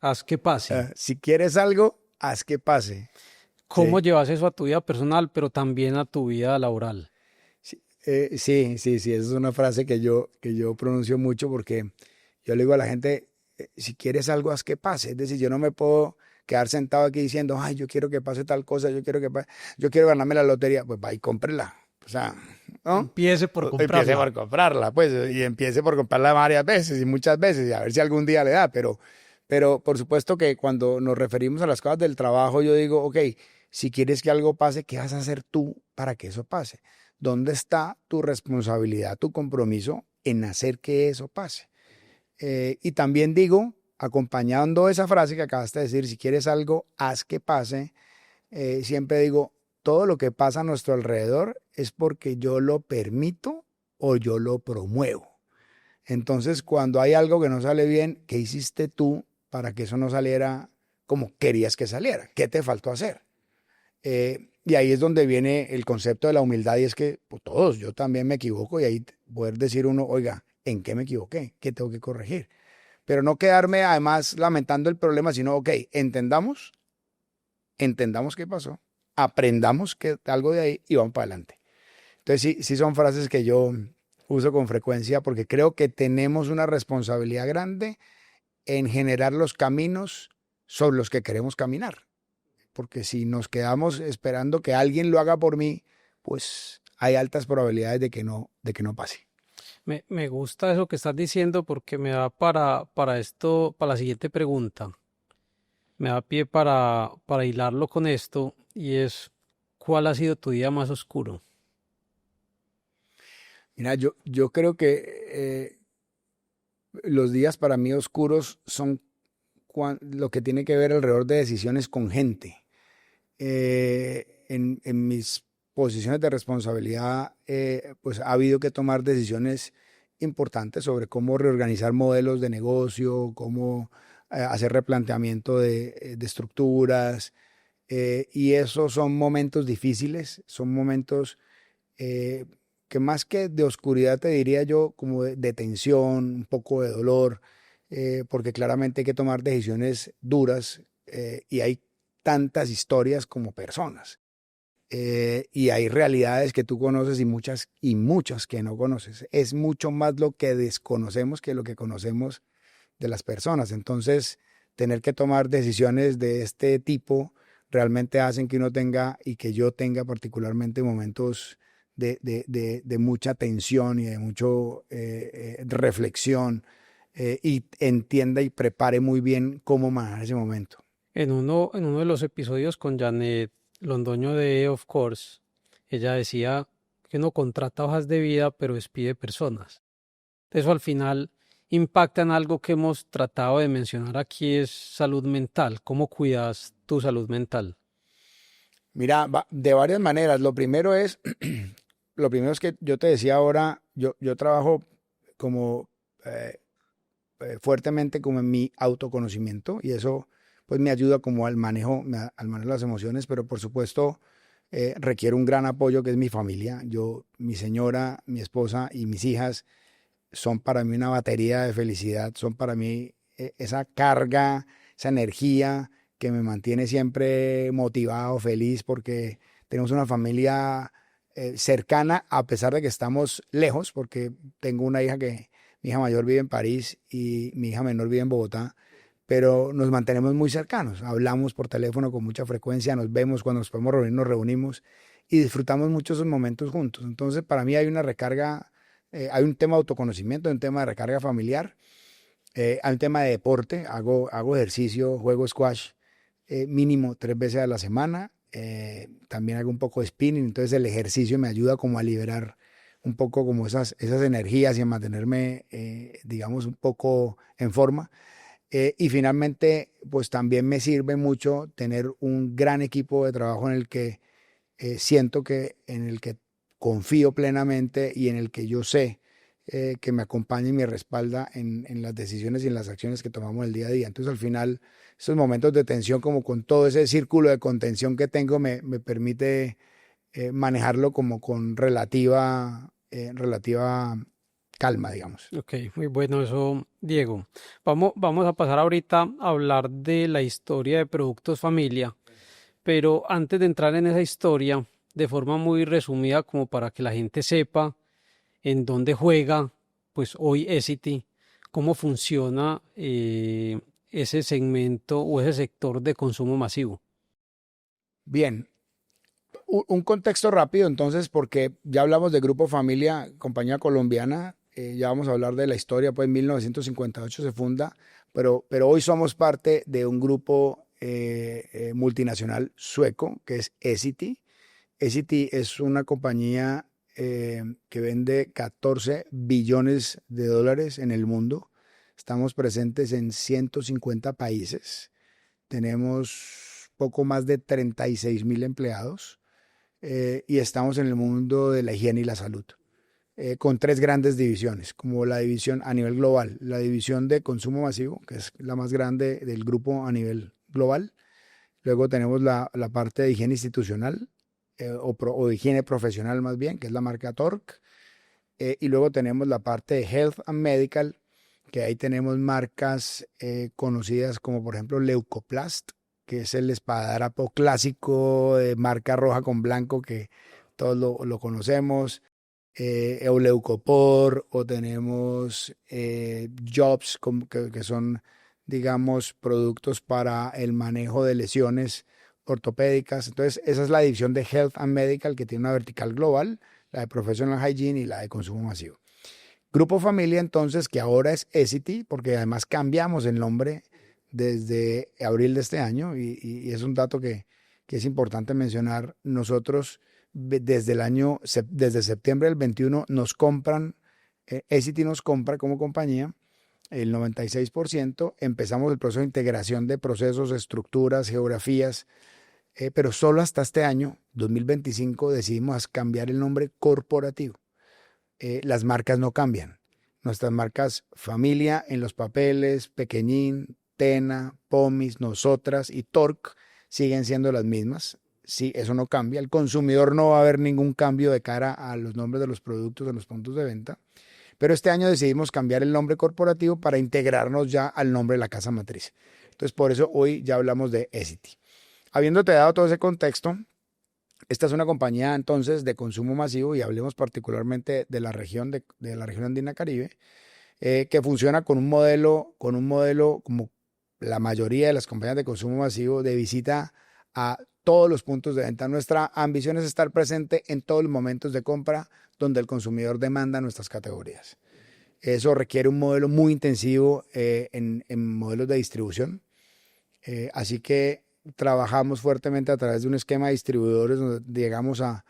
haz que pasen. Si quieres algo, haz que pase. ¿Cómo Sí. llevas eso a tu vida personal, pero también a tu vida laboral? Sí, esa es una frase que yo pronuncio mucho porque yo le digo a la gente, si quieres algo, haz que pase. Es decir, yo no me puedo quedar sentado aquí diciendo, ay, yo quiero que pase tal cosa, yo quiero ganarme la lotería. Pues va y cómprela. O sea, ¿no? Empiece por Empiece comprarla. por comprarla, pues, y empiece por comprarla varias veces y muchas veces, y a ver si algún día le da. Pero por supuesto que cuando nos referimos a las cosas del trabajo, yo digo, ok, si quieres que algo pase, ¿qué vas a hacer tú para que eso pase? ¿Dónde está tu responsabilidad, tu compromiso en hacer que eso pase? Y también digo, acompañando esa frase que acabaste de decir, si quieres algo, haz que pase, siempre digo, todo lo que pasa a nuestro alrededor es porque yo lo permito o yo lo promuevo. Entonces, cuando hay algo que no sale bien, ¿qué hiciste tú para que eso no saliera como querías que saliera? ¿Qué te faltó hacer? Y ahí es donde viene el concepto de la humildad y es que pues, todos, yo también me equivoco y ahí poder decir uno, oiga, ¿en qué me equivoqué? ¿Qué tengo que corregir? Pero no quedarme además lamentando el problema, sino, ok, entendamos qué pasó, aprendamos que algo de ahí y vamos para adelante. Entonces sí son frases que yo uso con frecuencia porque creo que tenemos una responsabilidad grande en generar los caminos sobre los que queremos caminar. Porque si nos quedamos esperando que alguien lo haga por mí, pues hay altas probabilidades de que no pase. Me gusta eso que estás diciendo porque me da para esto, para la siguiente pregunta. Me da pie para hilarlo con esto y es, ¿cuál ha sido tu día más oscuro? Mira, yo creo que los días para mí oscuros son lo que tiene que ver alrededor de decisiones con gente. En mis posiciones de responsabilidad, pues ha habido que tomar decisiones importantes sobre cómo reorganizar modelos de negocio, cómo hacer replanteamiento de estructuras. Y esos son momentos difíciles, son momentos eh, que más que de oscuridad te diría yo como de tensión, un poco de dolor, porque claramente hay que tomar decisiones duras y hay tantas historias como personas. Y hay realidades que tú conoces y muchas que no conoces. Es mucho más lo que desconocemos que lo que conocemos de las personas. Entonces, tener que tomar decisiones de este tipo realmente hacen que uno tenga y que yo tenga particularmente momentos de mucha tensión y de mucho reflexión y entienda y prepare muy bien cómo manejar ese momento. En uno de los episodios con Janet Londoño de Of Course, ella decía que uno contrata hojas de vida, pero despide personas. Eso al final impacta en algo que hemos tratado de mencionar aquí, es salud mental. ¿Cómo cuidas tu salud mental? Mira, de varias maneras. Lo primero es que yo te decía ahora, yo trabajo como eh, fuertemente como en mi autoconocimiento y eso pues me ayuda como al manejo de las emociones, pero por supuesto requiere un gran apoyo que es mi familia. Mi señora, mi esposa y mis hijas son para mí una batería de felicidad, son para mí esa carga, esa energía que me mantiene siempre motivado, feliz, porque tenemos una familia cercana a pesar de que estamos lejos, porque tengo una hija mi hija mayor vive en París y mi hija menor vive en Bogotá, pero nos mantenemos muy cercanos, hablamos por teléfono con mucha frecuencia, nos vemos cuando nos podemos reunir, nos reunimos y disfrutamos mucho esos momentos juntos. Entonces, para mí hay una recarga, hay un tema de autoconocimiento, hay un tema de recarga familiar, hay un tema de deporte, hago ejercicio, juego squash mínimo 3 veces a la semana, también hago un poco de spinning, entonces el ejercicio me ayuda como a liberar un poco como esas energías y a mantenerme, digamos, un poco en forma. Y finalmente, pues también me sirve mucho tener un gran equipo de trabajo en el que siento en el que confío plenamente y en el que yo sé que me acompaña y me respalda en las decisiones y en las acciones que tomamos el día a día. Entonces, al final, esos momentos de tensión, como con todo ese círculo de contención que tengo, me permite manejarlo como con relativa calma, digamos. Ok, muy bueno eso, Diego. Vamos a pasar ahorita a hablar de la historia de Productos Familia, pero antes de entrar en esa historia, de forma muy resumida, como para que la gente sepa en dónde juega, pues hoy Essity, cómo funciona ese segmento o ese sector de consumo masivo. Bien, un contexto rápido entonces, porque ya hablamos de Grupo Familia, compañía colombiana, ya vamos a hablar de la historia, pues en 1958 se funda, pero hoy somos parte de un grupo multinacional sueco que es Essity. Essity es una compañía que vende 14 billones de dólares en el mundo. Estamos presentes en 150 países. Tenemos poco más de 36.000 empleados y estamos en el mundo de la higiene y la salud, con tres grandes divisiones, como la división a nivel global, la división de consumo masivo, que es la más grande del grupo a nivel global. Luego tenemos la parte de higiene institucional o de higiene profesional más bien, que es la marca Tork. Y luego tenemos la parte de Health and Medical, que ahí tenemos marcas conocidas como por ejemplo Leucoplast, que es el esparadrapo clásico de marca roja con blanco que todos lo conocemos, o Leucopor, o tenemos Jobs, que son, digamos, productos para el manejo de lesiones ortopédicas. Entonces, esa es la división de Health and Medical, que tiene una vertical global, la de Professional Hygiene y la de consumo masivo. Grupo Familia, entonces, que ahora es Essity, porque además cambiamos el nombre desde abril de este año, y es un dato que es importante mencionar. Nosotros, desde septiembre del 21, nos compran, Essity nos compra como compañía el 96%. Empezamos el proceso de integración de procesos, estructuras, geografías, pero solo hasta este año, 2025, decidimos cambiar el nombre corporativo. Las marcas no cambian. Nuestras marcas Familia en los papeles, Pequeñín, Tena, Pomis, Nosotras y Tork siguen siendo las mismas. Sí, eso no cambia. El consumidor no va a ver ningún cambio de cara a los nombres de los productos en los puntos de venta. Pero este año decidimos cambiar el nombre corporativo para integrarnos ya al nombre de la casa matriz. Entonces, por eso hoy ya hablamos de Essity. Habiéndote dado todo ese contexto, esta es una compañía entonces de consumo masivo y hablemos particularmente de la región la región andina Caribe, que funciona con un modelo como la mayoría de las compañías de consumo masivo de visita a todos los puntos de venta. Nuestra ambición es estar presente en todos los momentos de compra donde el consumidor demanda nuestras categorías. Eso requiere un modelo muy intensivo en modelos de distribución. Así que trabajamos fuertemente a través de un esquema de distribuidores donde llegamos a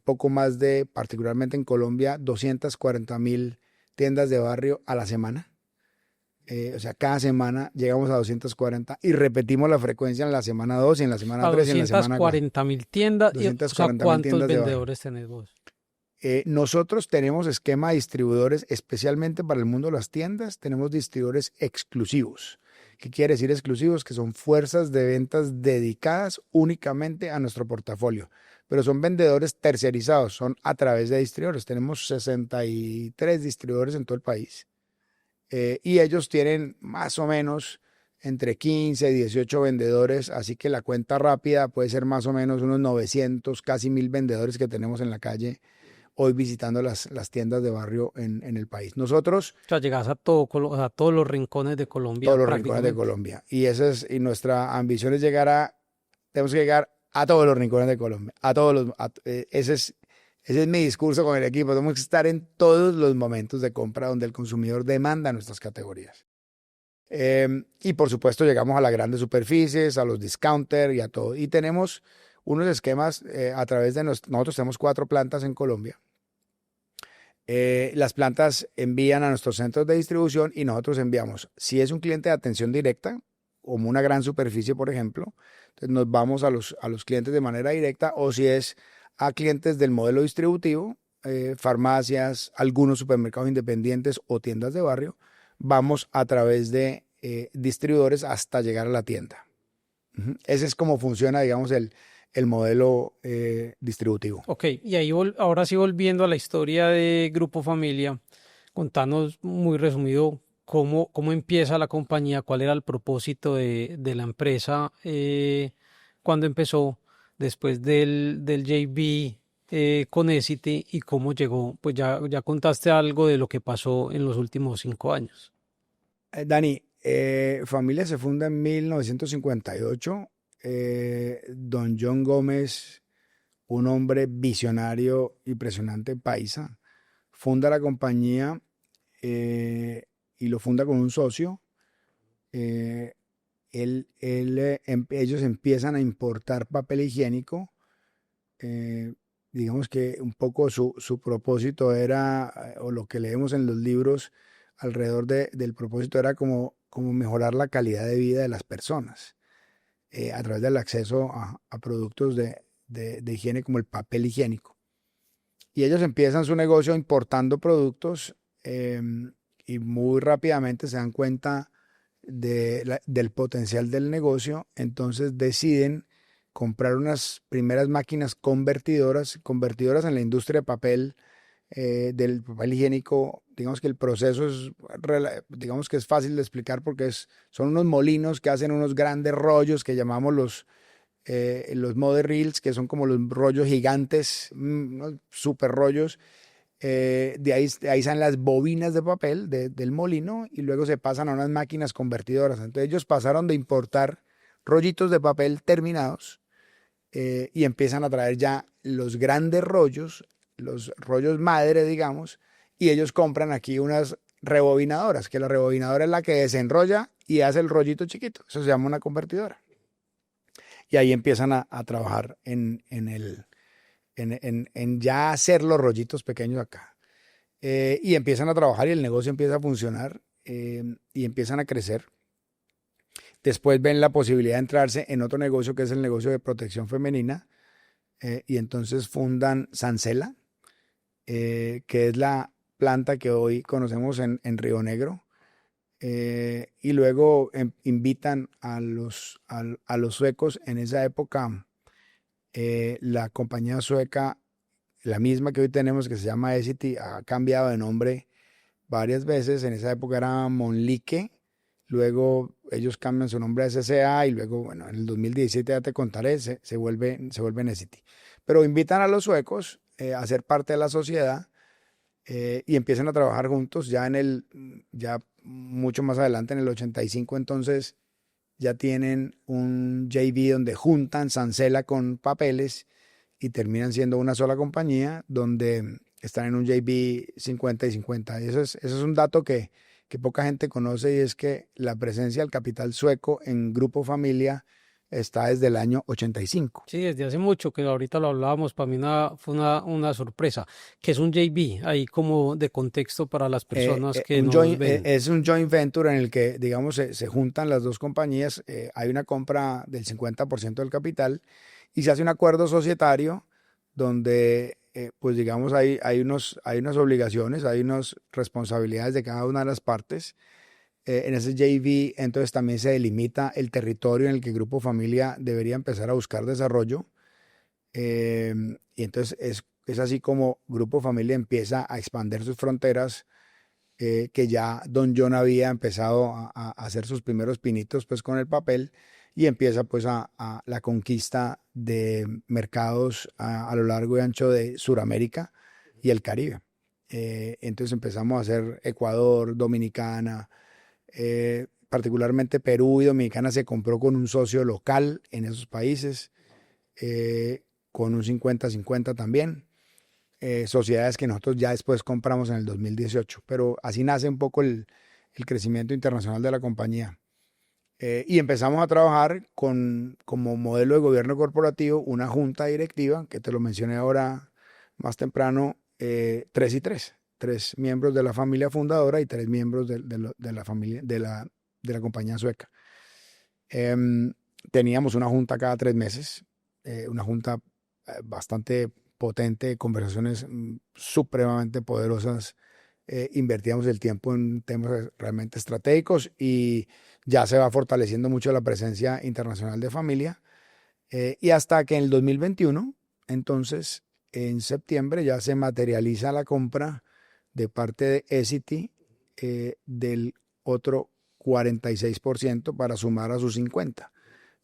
poco más de, particularmente en Colombia, 240.000 tiendas de barrio a la semana. O sea, cada semana llegamos a 240 y repetimos la frecuencia en la semana 2 y en la semana 3 y en la semana 4. 240.000 tiendas. O sea, 240.000 ¿cuántos tiendas de barrio. vendedores tenés vos? Nosotros tenemos esquema de distribuidores especialmente para el mundo de las tiendas. Tenemos distribuidores exclusivos. ¿Qué quiere decir exclusivos? Que son fuerzas de ventas dedicadas únicamente a nuestro portafolio, pero son vendedores terciarizados, son a través de distribuidores. Tenemos 63 distribuidores en todo el país y ellos tienen más o menos entre 15 y 18 vendedores, así que la cuenta rápida puede ser más o menos unos 900, casi 1.000 vendedores que tenemos en la calle hoy visitando las tiendas de barrio en el país. Nosotros... O sea, llegás a todos los rincones de Colombia. Todos los rincones de Colombia. Y nuestra ambición es tenemos que llegar a todos los rincones de Colombia. Ese es mi discurso con el equipo. Tenemos que estar en todos los momentos de compra donde el consumidor demanda nuestras categorías. Y por supuesto llegamos a las grandes superficies, a los discounters y a todo. Y tenemos unos esquemas a través de nosotros tenemos 4 plantas en Colombia. Las plantas envían a nuestros centros de distribución y nosotros enviamos. Si es un cliente de atención directa, como una gran superficie, por ejemplo, entonces nos vamos a los clientes de manera directa, o si es a clientes del modelo distributivo, farmacias, algunos supermercados independientes o tiendas de barrio, vamos a través de distribuidores hasta llegar a la tienda. Ese es como funciona, digamos, el modelo distributivo. Ok, y ahí ahora sí volviendo a la historia de Grupo Familia, contanos muy resumido cómo empieza la compañía, cuál era el propósito de la empresa cuando empezó, después del JV con Essity y cómo llegó. Pues ya contaste algo de lo que pasó en los últimos 5 años. Dani, Familia se funda en 1958. Don John Gómez, un hombre visionario, impresionante, paisa, funda la compañía y lo funda con un socio. Eh, ellos empiezan a importar papel higiénico. eh, digamos que un poco su propósito era, o lo que leemos en los libros alrededor del propósito era como mejorar la calidad de vida de las personas a través del acceso a productos de higiene como el papel higiénico. Y ellos empiezan su negocio importando productos y muy rápidamente se dan cuenta del potencial del negocio, entonces deciden comprar unas primeras máquinas convertidoras en la industria de papel, del papel higiénico. Digamos que el proceso digamos que es fácil de explicar porque son unos molinos que hacen unos grandes rollos que llamamos los mother reels, que son como los rollos gigantes, unos super rollos. De ahí salen las bobinas de papel del molino y luego se pasan a unas máquinas convertidoras. Entonces ellos pasaron de importar rollitos de papel terminados y empiezan a traer ya los grandes rollos, los rollos madre, digamos, y ellos compran aquí unas rebobinadoras, que la rebobinadora es la que desenrolla y hace el rollito chiquito. Eso se llama una convertidora. Y ahí empiezan a trabajar en ya hacer los rollitos pequeños acá. Y empiezan a trabajar y el negocio empieza a funcionar y empiezan a crecer. Después ven la posibilidad de entrarse en otro negocio que es el negocio de protección femenina y entonces fundan Sancela, que es la planta que hoy conocemos en Río Negro. Y luego invitan a los suecos. En esa época, la compañía sueca, la misma que hoy tenemos, que se llama Essity, ha cambiado de nombre varias veces. En esa época era Monlike, luego ellos cambian su nombre a SCA y luego, bueno, en el 2017 ya te contaré, se vuelven Essity. Pero invitan a los suecos a ser parte de la sociedad y empiezan a trabajar juntos ya mucho más adelante, en el 85, entonces ya tienen un JV donde juntan Sancela con papeles y terminan siendo una sola compañía donde están en un JV 50 y 50. Y eso es un dato que poca gente conoce y es que la presencia del capital sueco en Grupo Familia está desde el año 85. Sí, desde hace mucho, que ahorita lo hablábamos, para mí fue una sorpresa, que es un JV, ahí como de contexto para las personas que nos ven. Es un joint venture en el que, digamos, se juntan las dos compañías, hay una compra del 50% del capital y se hace un acuerdo societario donde, pues digamos, hay unas obligaciones, hay unas responsabilidades de cada una de las partes. En ese JV, entonces también se delimita el territorio en el que Grupo Familia debería empezar a buscar desarrollo. Y entonces es así como Grupo Familia empieza a expandir sus fronteras, que ya Don John había empezado a hacer sus primeros pinitos pues con el papel y empieza pues a la conquista de mercados a lo largo y ancho de Sudamérica y el Caribe. Entonces empezamos a hacer Ecuador, Dominicana, particularmente Perú y Dominicana se compró con un socio local en esos países, con un 50-50 también. Sociedades que nosotros ya después compramos en el 2018, pero así nace un poco el crecimiento internacional de la compañía. Y empezamos a trabajar como modelo de gobierno corporativo, una junta directiva, que te lo mencioné ahora más temprano, 3 miembros de la familia fundadora y 3 miembros de la familia de la compañía sueca. Teníamos una junta cada 3 meses, una junta bastante potente, conversaciones supremamente poderosas. Invertíamos el tiempo en temas realmente estratégicos y ya se va fortaleciendo mucho la presencia internacional de familia. Y hasta que en el 2021, entonces, en septiembre, ya se materializa la compra de parte de Essity del otro 46% para sumar a sus 50%.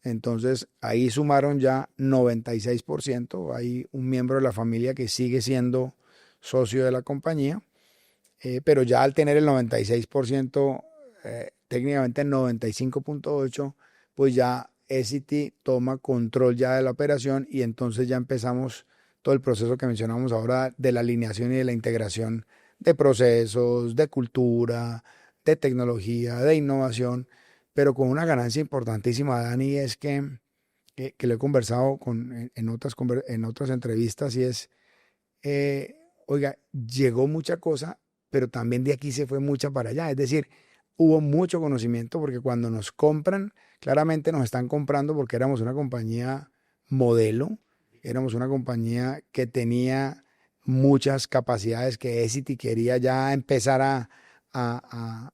Entonces, ahí sumaron ya 96%. Hay un miembro de la familia que sigue siendo socio de la compañía, pero ya al tener el 96%, técnicamente el 95.8%, pues ya Essity toma control ya de la operación y entonces ya empezamos todo el proceso que mencionamos ahora de la alineación y de la integración de procesos, de cultura, de tecnología, de innovación, pero con una ganancia importantísima, Dani, es que lo he conversado en otras entrevistas y es, oiga, llegó mucha cosa, pero también de aquí se fue mucha para allá. Es decir, hubo mucho conocimiento porque cuando nos compran, claramente nos están comprando porque éramos una compañía modelo, éramos una compañía que tenía muchas capacidades que Essity quería ya empezar a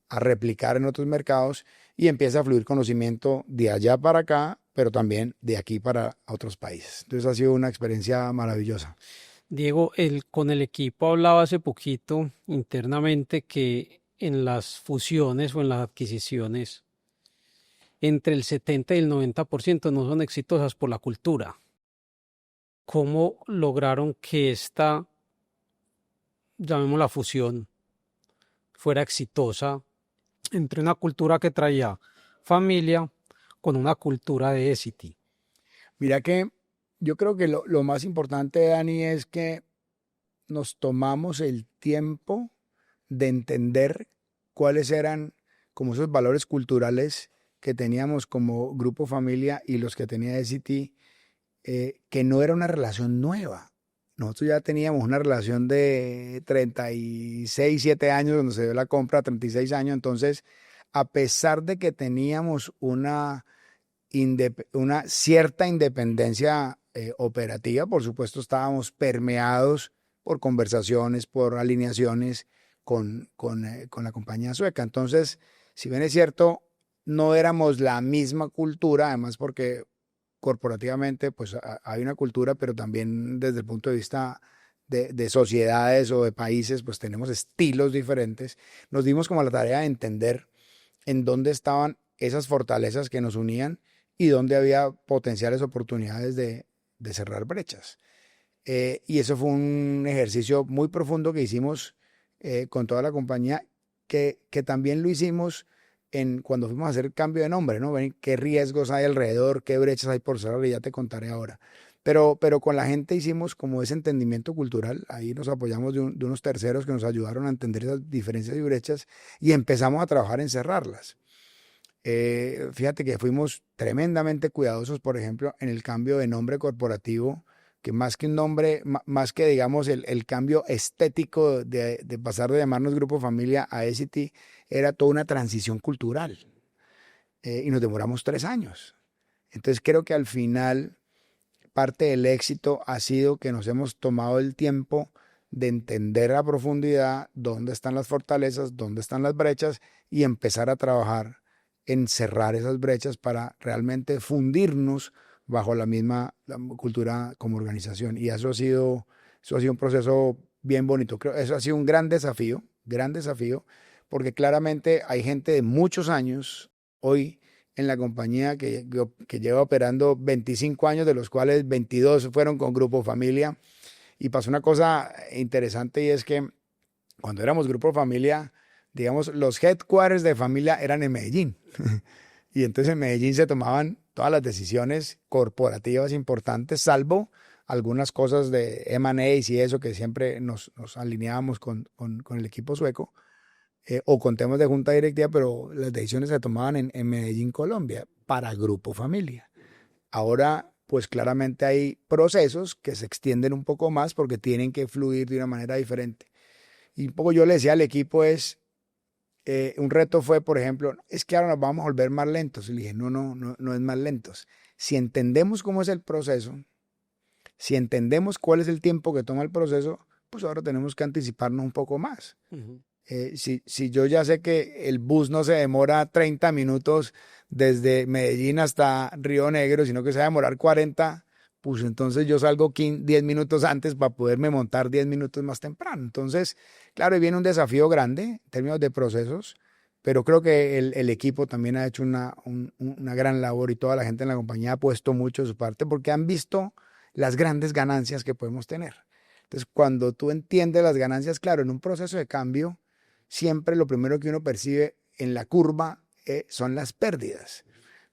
replicar en otros mercados y empieza a fluir conocimiento de allá para acá, pero también de aquí para otros países. Entonces ha sido una experiencia maravillosa. Diego, con el equipo hablaba hace poquito internamente que en las fusiones o en las adquisiciones, entre el 70 y el 90% no son exitosas por la cultura. ¿Cómo lograron que esta, llamémosla fusión, fuera exitosa entre una cultura que traía familia con una cultura de Essity? Mira que yo creo que lo más importante, Dani, es que nos tomamos el tiempo de entender cuáles eran como esos valores culturales que teníamos como grupo familia y los que tenía Essity, que no era una relación nueva. Nosotros ya teníamos una relación de 36, 7 años, donde se dio la compra, 36 años. Entonces, a pesar de que teníamos una cierta independencia operativa, por supuesto, estábamos permeados por conversaciones, por alineaciones con la compañía sueca. Entonces, si bien es cierto, no éramos la misma cultura, además porque corporativamente pues hay una cultura, pero también desde el punto de vista de sociedades o de países, pues tenemos estilos diferentes. Nos dimos como la tarea de entender en dónde estaban esas fortalezas que nos unían y dónde había potenciales oportunidades de cerrar brechas. Y eso fue un ejercicio muy profundo que hicimos con toda la compañía, que también lo hicimos cuando fuimos a hacer el cambio de nombre, ¿no? Ven qué riesgos hay alrededor, qué brechas hay por cerrar, y ya te contaré ahora. Pero con la gente hicimos como ese entendimiento cultural, ahí nos apoyamos de unos terceros que nos ayudaron a entender esas diferencias y brechas y empezamos a trabajar en cerrarlas. Fíjate que fuimos tremendamente cuidadosos, por ejemplo, en el cambio de nombre corporativo, que más que un nombre, más que digamos el cambio estético de pasar de llamarnos Grupo Familia a Essity, era toda una transición cultural. Y nos demoramos 3 años. Entonces creo que al final parte del éxito ha sido que nos hemos tomado el tiempo de entender a profundidad dónde están las fortalezas, dónde están las brechas y empezar a trabajar en cerrar esas brechas para realmente fundirnos bajo la cultura como organización. Y eso ha sido un proceso bien bonito. Creo que eso ha sido un gran desafío, porque claramente hay gente de muchos años hoy en la compañía que lleva operando 25 años, de los cuales 22 fueron con Grupo Familia. Y pasó una cosa interesante y es que cuando éramos Grupo Familia, digamos, los headquarters de familia eran en Medellín. Y entonces en Medellín se tomaban todas las decisiones corporativas importantes, salvo algunas cosas de M&As y eso que siempre nos alineábamos con el equipo sueco, o con temas de junta directiva, pero las decisiones se tomaban en Medellín, Colombia, para Grupo Familia. Ahora, pues claramente hay procesos que se extienden un poco más porque tienen que fluir de una manera diferente. Y un poco yo le decía al equipo un reto fue, por ejemplo, es que ahora nos vamos a volver más lentos. Y le dije, no es más lentos. Si entendemos cómo es el proceso Si entendemos cuál es el tiempo que toma el proceso, pues ahora tenemos que anticiparnos un poco más. Ujú. Si yo ya sé que el bus no se demora 30 minutos desde Medellín hasta Río Negro, sino que se va a demorar 40, pues entonces yo salgo 10 minutos antes para poderme montar 10 minutos más temprano. Entonces, claro, ahí viene un desafío grande en términos de procesos, pero creo que el equipo también ha hecho una gran labor y toda la gente en la compañía ha puesto mucho de su parte porque han visto las grandes ganancias que podemos tener. Entonces, cuando tú entiendes las ganancias, claro, en un proceso de cambio, siempre lo primero que uno percibe en la curva son las pérdidas.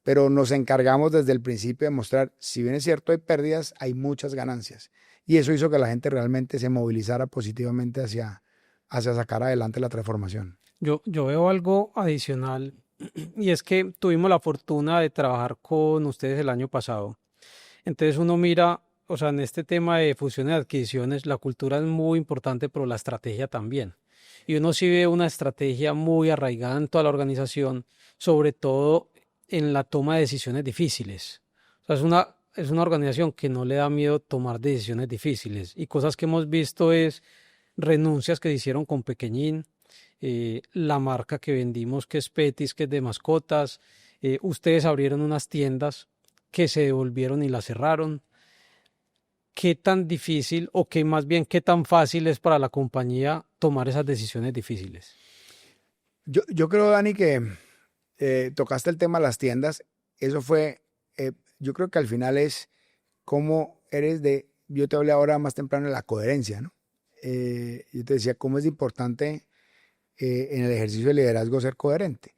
Pero nos encargamos desde el principio de mostrar, si bien es cierto hay pérdidas, hay muchas ganancias. Y eso hizo que la gente realmente se movilizara positivamente hacia sacar adelante la transformación. Yo veo algo adicional y es que tuvimos la fortuna de trabajar con ustedes el año pasado. Entonces uno mira, o sea, en este tema de fusiones y adquisiciones, la cultura es muy importante, pero la estrategia también. Y uno sí ve una estrategia muy arraigada en toda la organización, sobre todo en la toma de decisiones difíciles. O sea, es una organización que no le da miedo tomar decisiones difíciles. Y cosas que hemos visto es renuncias que se hicieron con Pequeñín, la marca que vendimos que es Petis, que es de mascotas. Ustedes abrieron unas tiendas que se devolvieron y las cerraron. ¿Qué tan difícil o qué más bien qué tan fácil es para la compañía tomar esas decisiones difíciles? Yo creo, Dani, que tocaste el tema de las tiendas. Eso fue, yo creo que al final es cómo eres yo te hablé ahora más temprano de la coherencia, ¿no? Yo te decía cómo es importante en el ejercicio de liderazgo ser coherente.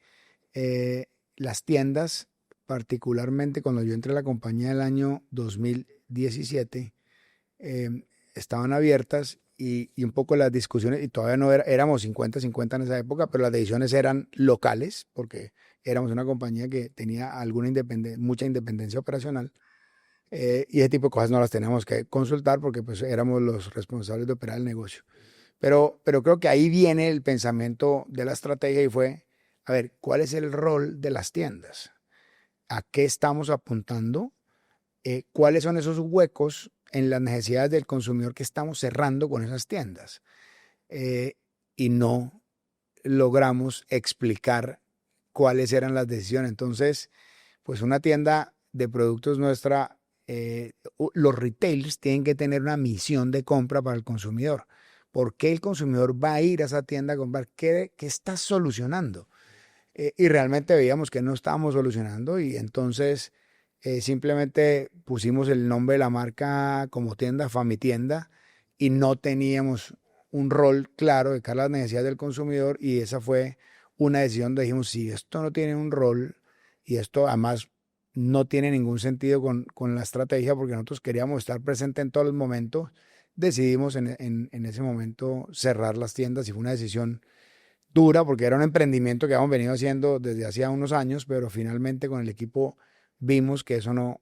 Las tiendas, particularmente cuando yo entré a la compañía el año 2017, estaban abiertas y un poco las discusiones, y todavía no éramos 50-50 en esa época, pero las decisiones eran locales, porque éramos una compañía que tenía mucha independencia operacional, y ese tipo de cosas no las teníamos que consultar porque pues éramos los responsables de operar el negocio. Pero creo que ahí viene el pensamiento de la estrategia y fue, a ver, ¿cuál es el rol de las tiendas? ¿A qué estamos apuntando? ¿Cuáles son esos huecos en las necesidades del consumidor que estamos cerrando con esas tiendas? Y no logramos explicar cuáles eran las decisiones. Entonces, pues una tienda de productos nuestra, los retailers tienen que tener una misión de compra para el consumidor. ¿Por qué el consumidor va a ir a esa tienda a comprar? ¿Qué está solucionando? Y realmente veíamos que no estábamos solucionando y entonces simplemente pusimos el nombre de la marca como tienda, Famitienda, y no teníamos un rol claro de cara a las necesidades del consumidor y esa fue una decisión donde dijimos, si esto no tiene un rol y esto además no tiene ningún sentido con la estrategia porque nosotros queríamos estar presentes en todos los momentos, decidimos en ese momento cerrar las tiendas y fue una decisión dura porque era un emprendimiento que habíamos venido haciendo desde hacía unos años, pero finalmente con el equipo vimos que eso no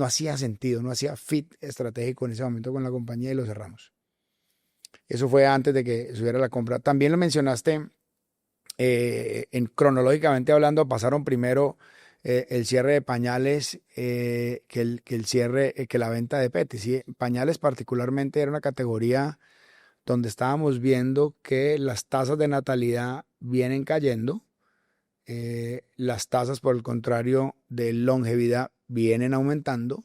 hacía sentido, no hacía fit estratégico en ese momento con la compañía y lo cerramos. Eso fue antes de que subiera la compra. También lo mencionaste, cronológicamente hablando, pasaron primero el cierre de pañales que la venta de Petis. ¿Sí? Pañales particularmente era una categoría donde estábamos viendo que las tasas de natalidad vienen cayendo, las tasas por el contrario de longevidad vienen aumentando.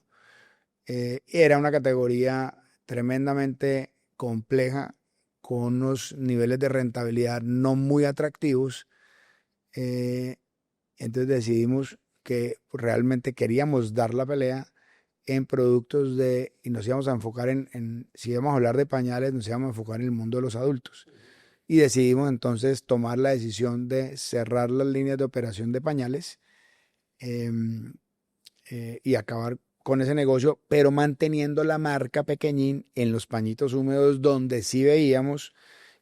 Era una categoría tremendamente compleja con unos niveles de rentabilidad no muy atractivos. Entonces decidimos que realmente queríamos dar la pelea en productos y nos íbamos a enfocar si íbamos a hablar de pañales, nos íbamos a enfocar en el mundo de los adultos. Y decidimos entonces tomar la decisión de cerrar las líneas de operación de pañales y acabar con ese negocio, pero manteniendo la marca Pequeñín en los pañitos húmedos donde sí veíamos,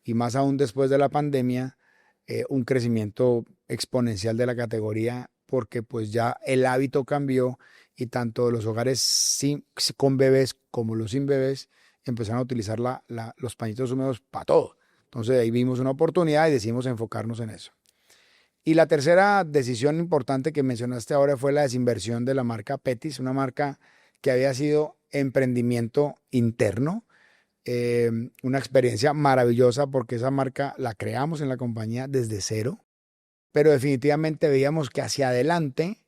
y más aún después de la pandemia, un crecimiento exponencial de la categoría porque pues ya el hábito cambió y tanto los hogares con bebés como los sin bebés empezaron a utilizar los pañitos húmedos para todo. Entonces ahí vimos una oportunidad y decidimos enfocarnos en eso. Y la tercera decisión importante que mencionaste ahora fue la desinversión de la marca Petis, una marca que había sido emprendimiento interno, una experiencia maravillosa porque esa marca la creamos en la compañía desde cero, pero definitivamente veíamos que hacia adelante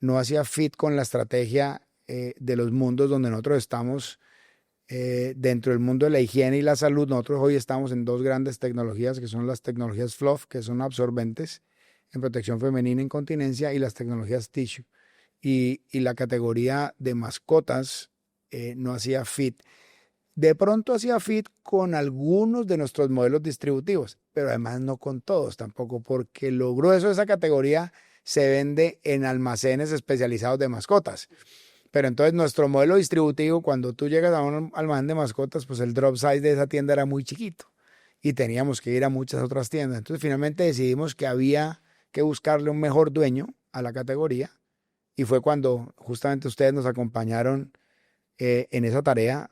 no hacía fit con la estrategia de los mundos donde nosotros estamos. Dentro del mundo de la higiene y la salud, nosotros hoy estamos en dos grandes tecnologías, que son las tecnologías Fluff, que son absorbentes en protección femenina e incontinencia, y las tecnologías Tissue. Y la categoría de mascotas no hacía fit. De pronto hacía fit con algunos de nuestros modelos distributivos, pero además no con todos tampoco, porque lo grueso de esa categoría se vende en almacenes especializados de mascotas. Pero entonces nuestro modelo distributivo, cuando tú llegas a un almacén de mascotas, pues el drop size de esa tienda era muy chiquito y teníamos que ir a muchas otras tiendas. Entonces finalmente decidimos que había que buscarle un mejor dueño a la categoría y fue cuando justamente ustedes nos acompañaron en esa tarea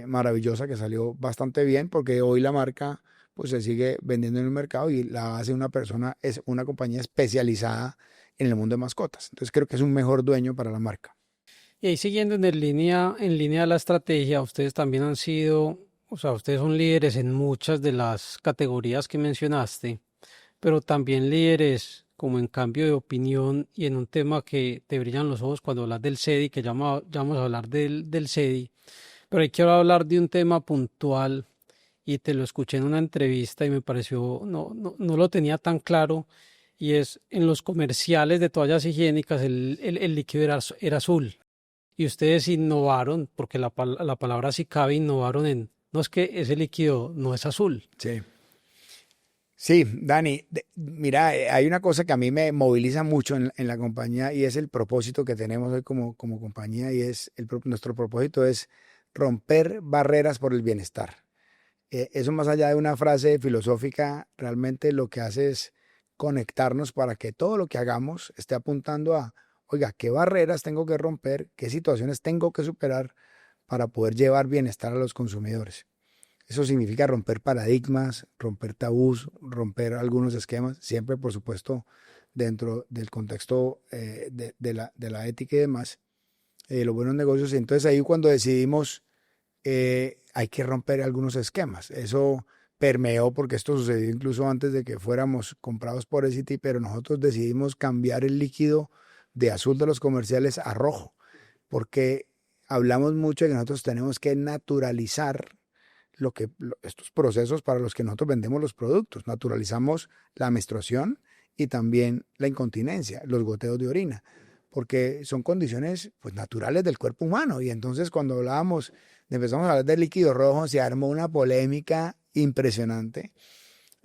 maravillosa que salió bastante bien, porque hoy la marca pues se sigue vendiendo en el mercado y la hace una persona, es una compañía especializada en el mundo de mascotas. Entonces creo que es un mejor dueño para la marca. Y ahí siguiendo en línea de la estrategia, ustedes también han sido, o sea, ustedes son líderes en muchas de las categorías que mencionaste, pero también líderes como en cambio de opinión y en un tema que te brillan los ojos cuando hablas del CEDI, que ya vamos a hablar del CEDI, pero ahí quiero hablar de un tema puntual y te lo escuché en una entrevista y me pareció, no lo tenía tan claro, y es en los comerciales de toallas higiénicas el líquido era azul. Y ustedes innovaron, porque la palabra sí cabe, innovaron en, no es que ese líquido no es azul. Sí. Sí, Dani, mira, hay una cosa que a mí me moviliza mucho en la compañía y es el propósito que tenemos hoy como compañía y es nuestro propósito es romper barreras por el bienestar. Eso más allá de una frase filosófica, realmente lo que hace es conectarnos para que todo lo que hagamos esté apuntando a, oiga, qué barreras tengo que romper, qué situaciones tengo que superar para poder llevar bienestar a los consumidores. Eso significa romper paradigmas, romper tabús, romper algunos esquemas, siempre por supuesto dentro del contexto de la ética y demás, los buenos negocios. Y entonces ahí cuando decidimos hay que romper algunos esquemas. Eso permeó porque esto sucedió incluso antes de que fuéramos comprados por Essity, pero nosotros decidimos cambiar el líquido de azul de los comerciales a rojo, porque hablamos mucho de que nosotros tenemos que naturalizar estos procesos para los que nosotros vendemos los productos. Naturalizamos la menstruación y también la incontinencia, los goteos de orina, porque son condiciones pues, naturales del cuerpo humano. Y entonces cuando empezamos a hablar del líquido rojo, se armó una polémica impresionante.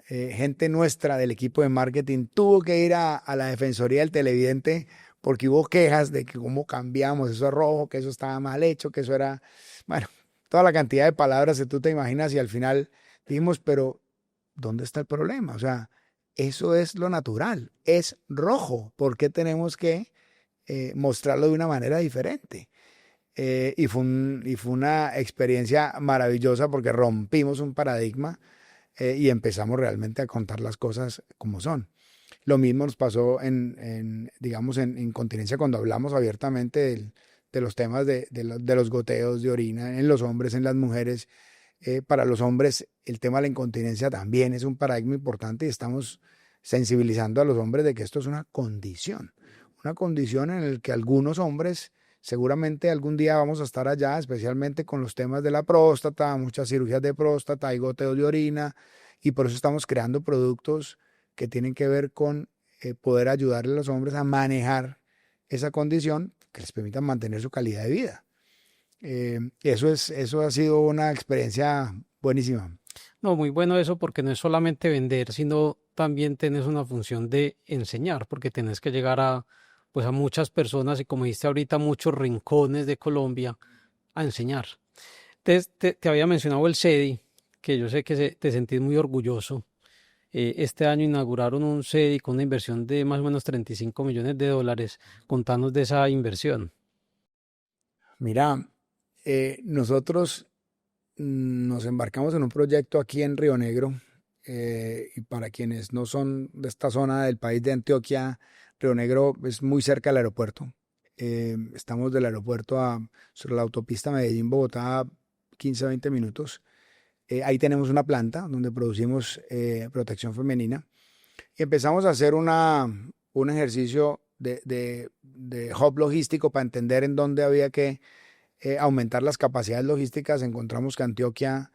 Gente nuestra del equipo de marketing tuvo que ir a la Defensoría del Televidente porque hubo quejas de que cómo cambiamos eso a rojo, que eso estaba mal hecho, que eso era, bueno, toda la cantidad de palabras que tú te imaginas y al final dijimos, pero ¿dónde está el problema? O sea, eso es lo natural, es rojo, ¿por qué tenemos que mostrarlo de una manera diferente? Y fue una experiencia maravillosa porque rompimos un paradigma y empezamos realmente a contar las cosas como son. Lo mismo nos pasó digamos, en incontinencia cuando hablamos abiertamente de los temas de los goteos de orina en los hombres, en las mujeres. Para los hombres el tema de la incontinencia también es un paradigma importante y estamos sensibilizando a los hombres de que esto es una condición en la que algunos hombres seguramente algún día vamos a estar allá, especialmente con los temas de la próstata, muchas cirugías de próstata y goteos de orina, y por eso estamos creando productos que tienen que ver con poder ayudarle a los hombres a manejar esa condición que les permita mantener su calidad de vida. Eso ha sido una experiencia buenísima. No, muy bueno eso porque no es solamente vender, sino también tienes una función de enseñar, porque tienes que llegar pues a muchas personas y como dijiste ahorita, muchos rincones de Colombia a enseñar. Te había mencionado el CEDI, que yo sé que te sentís muy orgulloso. Este año inauguraron un CEDI con una inversión de más o menos $35 millones. Contanos de esa inversión. Mira, nosotros nos embarcamos en un proyecto aquí en Río Negro y para quienes no son de esta zona del país de Antioquia, Río Negro es muy cerca del aeropuerto. Estamos del aeropuerto sobre la autopista Medellín-Bogotá, 15 a 20 minutos. Ahí tenemos una planta donde producimos protección femenina y empezamos a hacer un ejercicio de hub logístico para entender en dónde había que aumentar las capacidades logísticas. Encontramos que Antioquia,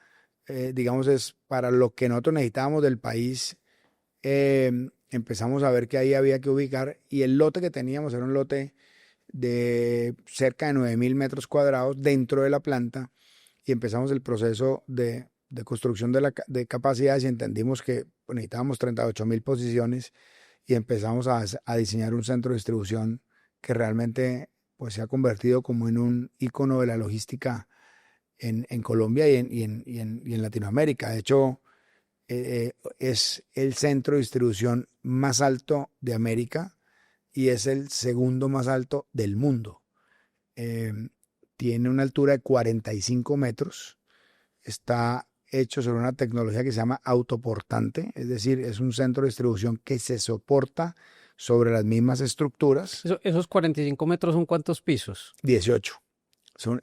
digamos, es para lo que nosotros necesitábamos del país. Empezamos a ver que ahí había que ubicar y el lote que teníamos era un lote de cerca de 9.000 metros cuadrados dentro de la planta y empezamos el proceso de construcción de capacidades y entendimos que necesitábamos 38.000 posiciones y empezamos a diseñar un centro de distribución que realmente pues, se ha convertido como en un icono de la logística en Colombia y en Latinoamérica. De hecho, es el centro de distribución más alto de América y es el segundo más alto del mundo. Eh, Tiene una altura de 45 metros, está hecho sobre una tecnología que se llama autoportante, es decir, es un centro de distribución que se soporta sobre las mismas estructuras. ¿Esos 45 metros son cuántos pisos? 18.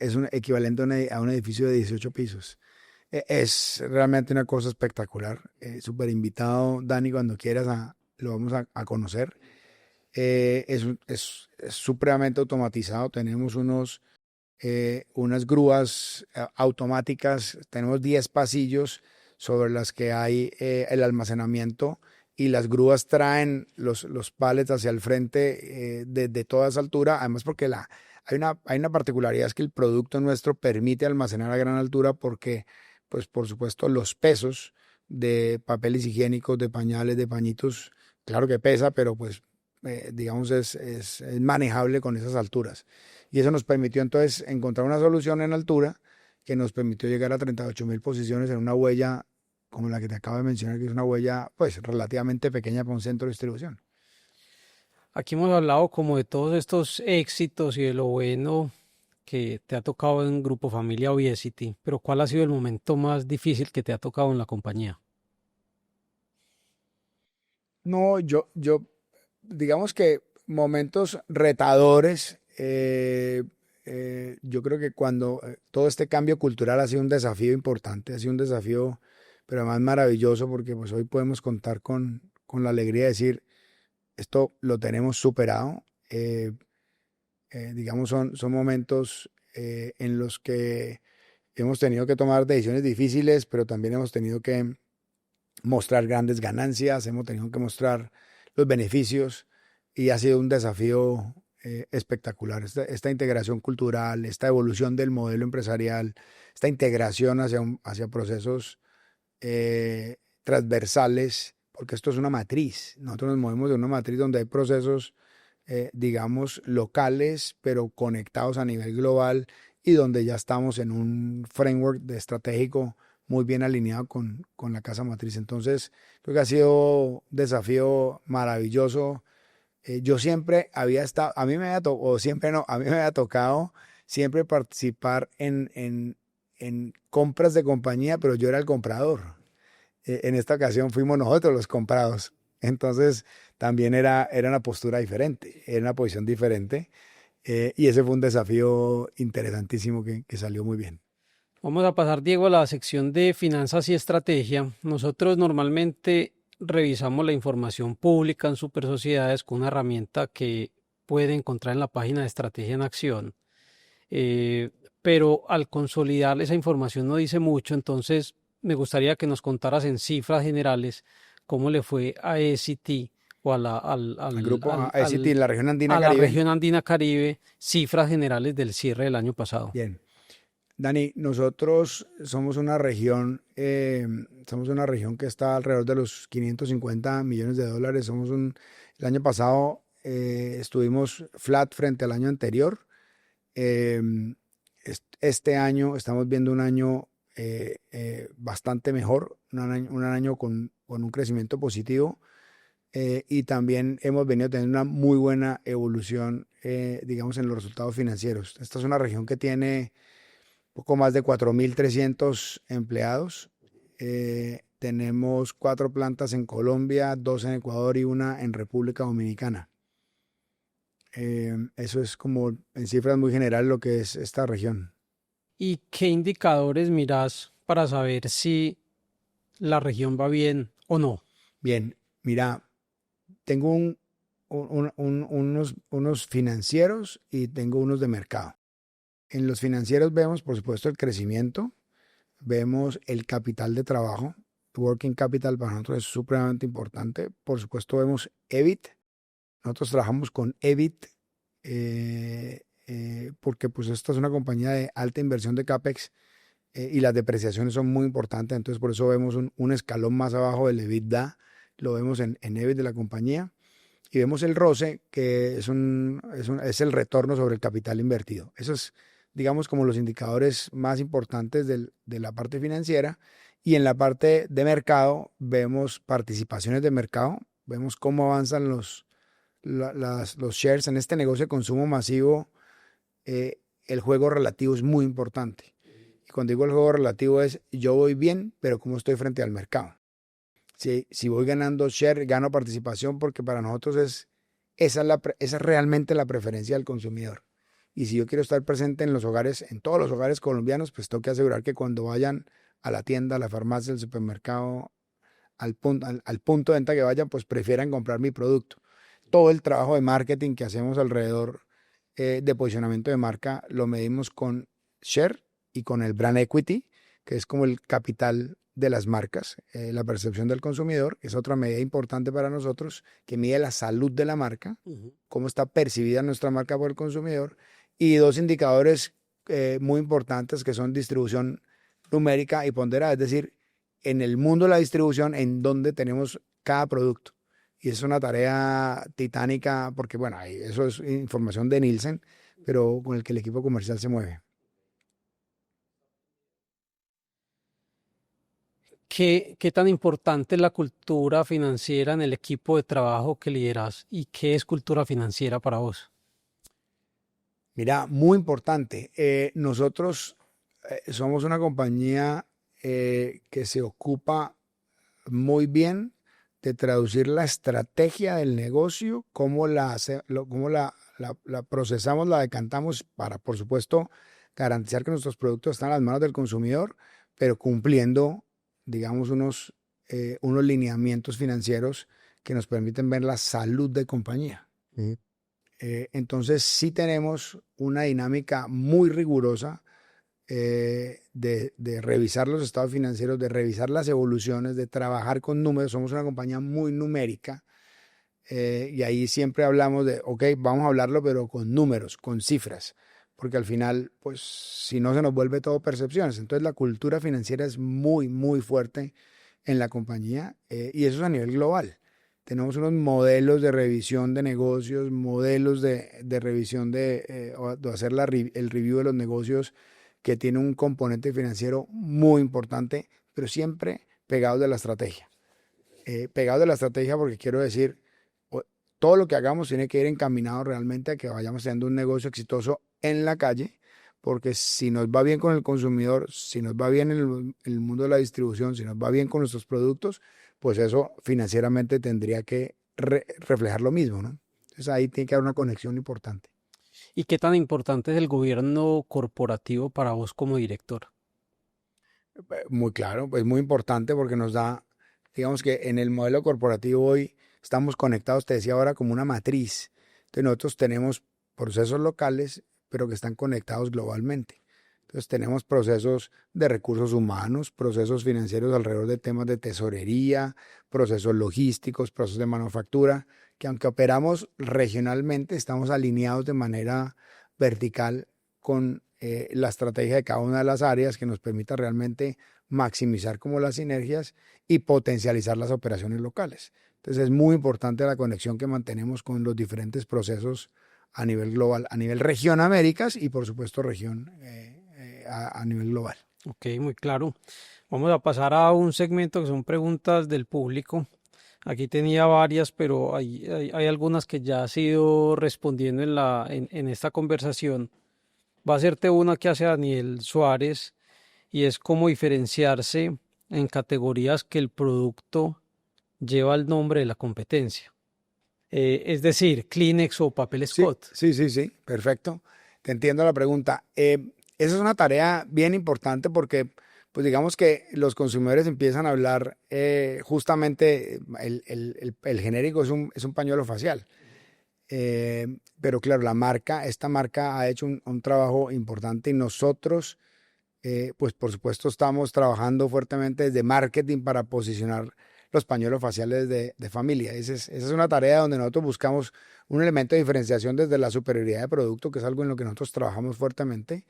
Es un equivalente a un edificio de 18 pisos. Es realmente una cosa espectacular. Súper invitado, Dani, cuando quieras lo vamos a conocer. Es supremamente automatizado. Tenemos unas grúas automáticas. Tenemos 10 pasillos sobre las que hay el almacenamiento y las grúas traen los pallets hacia el frente de toda esa altura. Además porque hay una particularidad, es que el producto nuestro permite almacenar a gran altura porque, pues por supuesto, los pesos de papeles higiénicos, de pañales, de pañitos, claro que pesa, pero pues digamos es manejable con esas alturas. Y eso nos permitió entonces encontrar una solución en altura que nos permitió llegar a 38.000 posiciones en una huella como la que te acabo de mencionar, que es una huella pues relativamente pequeña para un centro de distribución. Aquí hemos hablado como de todos estos éxitos y de lo bueno que te ha tocado en Grupo Familia Obesity, pero ¿cuál ha sido el momento más difícil que te ha tocado en la compañía? No, digamos que momentos retadores, yo creo que cuando todo este cambio cultural ha sido un desafío importante, ha sido un desafío, pero además maravilloso, porque pues hoy podemos contar con la alegría de decir, esto lo tenemos superado. Digamos, son momentos en los que hemos tenido que tomar decisiones difíciles, pero también hemos tenido que mostrar grandes ganancias, hemos tenido que mostrar los beneficios y ha sido un desafío espectacular. Esta integración cultural, esta evolución del modelo empresarial, esta integración hacia procesos transversales, porque esto es una matriz. Nosotros nos movemos de una matriz donde hay procesos, digamos, locales, pero conectados a nivel global y donde ya estamos en un framework de estratégico muy bien alineado con la casa matriz. Entonces, creo que ha sido un desafío maravilloso. Yo siempre había estado, a mí me había tocado, o siempre no, a mí me había tocado siempre participar en compras de compañía, pero yo era el comprador. En esta ocasión fuimos nosotros los comprados. Entonces, también era una postura diferente, era una posición diferente. Y ese fue un desafío interesantísimo que salió muy bien. Vamos a pasar, Diego, a la sección de finanzas y estrategia. Nosotros normalmente revisamos la información pública en Super Sociedades con una herramienta que puede encontrar en la página de Estrategia en Acción. Pero al consolidar esa información no dice mucho, entonces me gustaría que nos contaras en cifras generales cómo le fue a ECT o Al grupo ICT en la región andina a la Caribe. región andina Caribe, cifras generales del cierre del año pasado. Bien. Dani, nosotros somos una región que está alrededor de los 550 millones de dólares. El año pasado estuvimos flat frente al año anterior. Eh, este año estamos viendo un año bastante mejor, un año con un crecimiento positivo. Y también hemos venido teniendo una muy buena evolución, digamos, en los resultados financieros. Esta es una región que tiene poco más de 4.300 empleados. Tenemos 4 plantas en Colombia, 2 en Ecuador y una en República Dominicana. Eso es como en cifras muy generales lo que es esta región. ¿Y qué indicadores miras para saber si la región va bien o no? Bien, mira, tengo unos financieros y tengo unos de mercado. En los financieros vemos, por supuesto, el crecimiento, vemos el capital de trabajo. Working capital para nosotros es supremamente importante. Por supuesto, vemos EBIT. Nosotros trabajamos con EBIT porque pues esta es una compañía de alta inversión de CAPEX y las depreciaciones son muy importantes. Entonces, por eso vemos un escalón más abajo del EBITDA. Lo vemos en EBIT de la compañía. Y vemos el ROCE, que es el retorno sobre el capital invertido. Eso es, digamos, como los indicadores más importantes de la parte financiera. Y en la parte de mercado vemos participaciones de mercado, vemos cómo avanzan los shares en este negocio de consumo masivo. El juego relativo es muy importante. Y cuando digo el juego relativo es yo voy bien, pero cómo estoy frente al mercado. Si voy ganando share, gano participación, porque para nosotros esa es realmente la preferencia del consumidor. Y si yo quiero estar presente en los hogares, en todos los hogares colombianos, pues tengo que asegurar que cuando vayan a la tienda, a la farmacia, al supermercado, al punto de venta que vayan, pues prefieran comprar mi producto. Todo el trabajo de marketing que hacemos alrededor de posicionamiento de marca lo medimos con share y con el brand equity, que es como el capital de las marcas, la percepción del consumidor, es otra medida importante para nosotros, que mide la salud de la marca, cómo está percibida nuestra marca por el consumidor, y dos indicadores muy importantes que son distribución numérica y ponderada, es decir, en el mundo de la distribución, en donde tenemos cada producto. Y es una tarea titánica porque, bueno, eso es información de Nielsen, pero con el que el equipo comercial se mueve. ¿Qué tan importante es la cultura financiera en el equipo de trabajo que lideras? ¿Y qué es cultura financiera para vos? Mira, muy importante. Nosotros somos una compañía que se ocupa muy bien de traducir la estrategia del negocio, cómo la procesamos, la decantamos para, por supuesto, garantizar que nuestros productos están en las manos del consumidor, pero cumpliendo, digamos, unos lineamientos financieros que nos permiten ver la salud de compañía. Entonces, sí tenemos una dinámica muy rigurosa de revisar los estados financieros, de revisar las evoluciones, de trabajar con números. Somos una compañía muy numérica y ahí siempre hablamos de, ok, vamos a hablarlo, pero con números, con cifras, porque al final, pues, si no se nos vuelve todo percepciones. Entonces, la cultura financiera es muy, muy fuerte en la compañía y eso es a nivel global. Tenemos unos modelos de revisión de negocios, modelos de revisión de hacer el review de los negocios que tiene un componente financiero muy importante, pero siempre pegados de la estrategia. Pegados de la estrategia porque quiero decir, todo lo que hagamos tiene que ir encaminado realmente a que vayamos teniendo un negocio exitoso en la calle, porque si nos va bien con el consumidor, si nos va bien en el mundo de la distribución, si nos va bien con nuestros productos, pues eso financieramente tendría que reflejar lo mismo, ¿no? Entonces ahí tiene que haber una conexión importante. ¿Y qué tan importante es el gobierno corporativo para vos como director? Muy claro, pues muy importante porque nos da, digamos que en el modelo corporativo hoy estamos conectados, te decía ahora, como una matriz. Entonces nosotros tenemos procesos locales, pero que están conectados globalmente. Entonces tenemos procesos de recursos humanos, procesos financieros alrededor de temas de tesorería, procesos logísticos, procesos de manufactura, que aunque operamos regionalmente, estamos alineados de manera vertical con la estrategia de cada una de las áreas que nos permita realmente maximizar como las sinergias y potencializar las operaciones locales. Entonces es muy importante la conexión que mantenemos con los diferentes procesos a nivel global, a nivel región Américas y por supuesto región a nivel global. Ok, muy claro. Vamos a pasar a un segmento que son preguntas del público. Aquí tenía varias, pero hay algunas que ya has ido respondiendo en esta conversación. Va a hacerte una que hace Daniel Suárez y es cómo diferenciarse en categorías que el producto lleva el nombre de la competencia. Es decir, Kleenex o papel Sí, Scott. sí, sí, sí, perfecto. Te entiendo la pregunta. Esa es una tarea bien importante porque, pues digamos que los consumidores empiezan a hablar justamente, el genérico es un pañuelo facial. Pero claro, esta marca ha hecho un trabajo importante y nosotros, pues por supuesto, estamos trabajando fuertemente desde marketing para posicionar los pañuelos faciales de familia. Esa es una tarea donde nosotros buscamos un elemento de diferenciación desde la superioridad de producto, que es algo en lo que nosotros trabajamos fuertemente,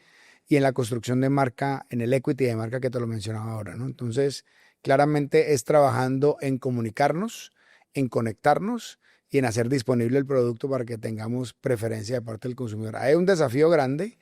y en la construcción de marca, en el equity de marca que te lo mencionaba ahora, ¿no? Entonces, claramente es trabajando en comunicarnos, en conectarnos y en hacer disponible el producto para que tengamos preferencia de parte del consumidor. Hay un desafío grande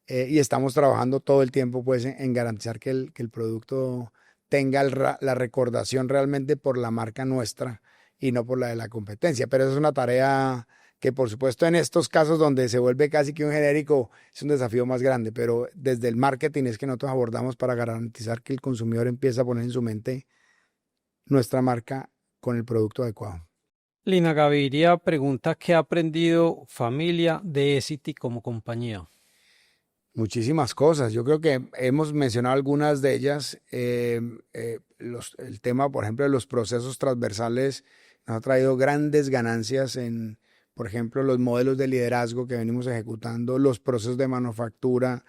y estamos trabajando todo el tiempo pues en garantizar que el producto tenga la recordación realmente por la marca nuestra y no por la de la competencia. Pero esa es una tarea que por supuesto en estos casos donde se vuelve casi que un genérico es un desafío más grande, pero desde el marketing es que nosotros abordamos para garantizar que el consumidor empiece a poner en su mente nuestra marca con el producto adecuado. Lina Gaviria pregunta qué ha aprendido familia de Essity como compañía. Muchísimas cosas. Yo creo que hemos mencionado algunas de ellas. El tema, por ejemplo, de los procesos transversales nos ha traído grandes ganancias en, por ejemplo, los modelos de liderazgo que venimos ejecutando, los procesos de manufactura,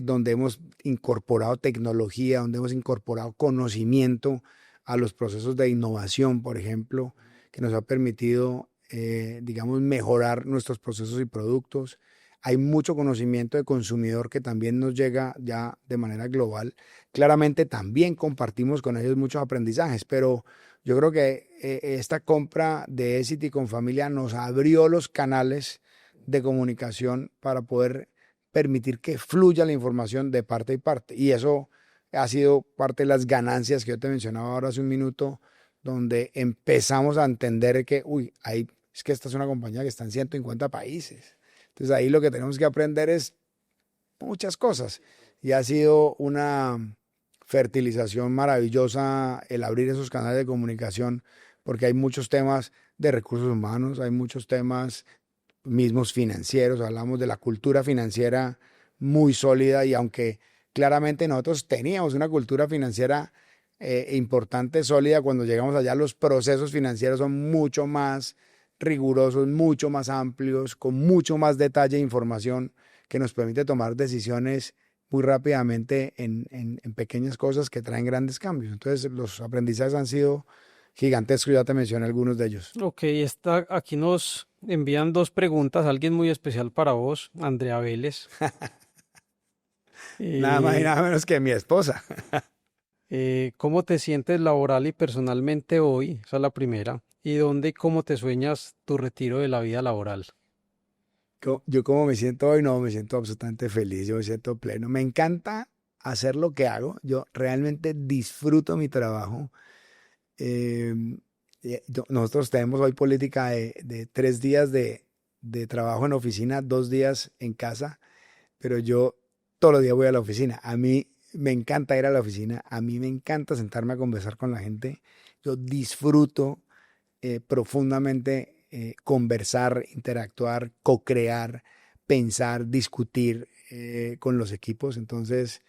donde hemos incorporado tecnología, donde hemos incorporado conocimiento a los procesos de innovación, por ejemplo, que nos ha permitido, digamos, mejorar nuestros procesos y productos. Hay mucho conocimiento de consumidor que también nos llega ya de manera global. Claramente también compartimos con ellos muchos aprendizajes, pero yo creo que esta compra de Essity con familia nos abrió los canales de comunicación para poder permitir que fluya la información de parte y parte. Y eso ha sido parte de las ganancias que yo te mencionaba ahora hace un minuto, donde empezamos a entender que, es que esta es una compañía que está en 150 países. Entonces ahí lo que tenemos que aprender es muchas cosas. Y ha sido una fertilización maravillosa el abrir esos canales de comunicación, porque hay muchos temas de recursos humanos, hay muchos temas mismos financieros, hablamos de la cultura financiera muy sólida y aunque claramente nosotros teníamos una cultura financiera importante, sólida, cuando llegamos allá los procesos financieros son mucho más rigurosos, mucho más amplios, con mucho más detalle e información que nos permite tomar decisiones muy rápidamente en pequeñas cosas que traen grandes cambios. Entonces los aprendizajes han sido gigantescos, ya te mencioné algunos de ellos. Ok, aquí nos envían dos preguntas, alguien muy especial para vos, Andrea Vélez. Nada más y Eh, nada menos que mi esposa. ¿Cómo te sientes laboral y personalmente hoy? Esa es la primera. ¿Y dónde y cómo te sueñas tu retiro de la vida laboral? Yo como me siento hoy, no, me siento absolutamente feliz, yo me siento pleno. Me encanta hacer lo que hago, yo realmente disfruto mi trabajo. Eh, Nosotros tenemos hoy política de 3 días de trabajo en oficina, 2 días en casa, pero yo todos los días voy a la oficina. A mí me encanta ir a la oficina, a mí me encanta sentarme a conversar con la gente. Yo disfruto profundamente conversar, interactuar, co-crear, pensar, discutir con los equipos. Entonces,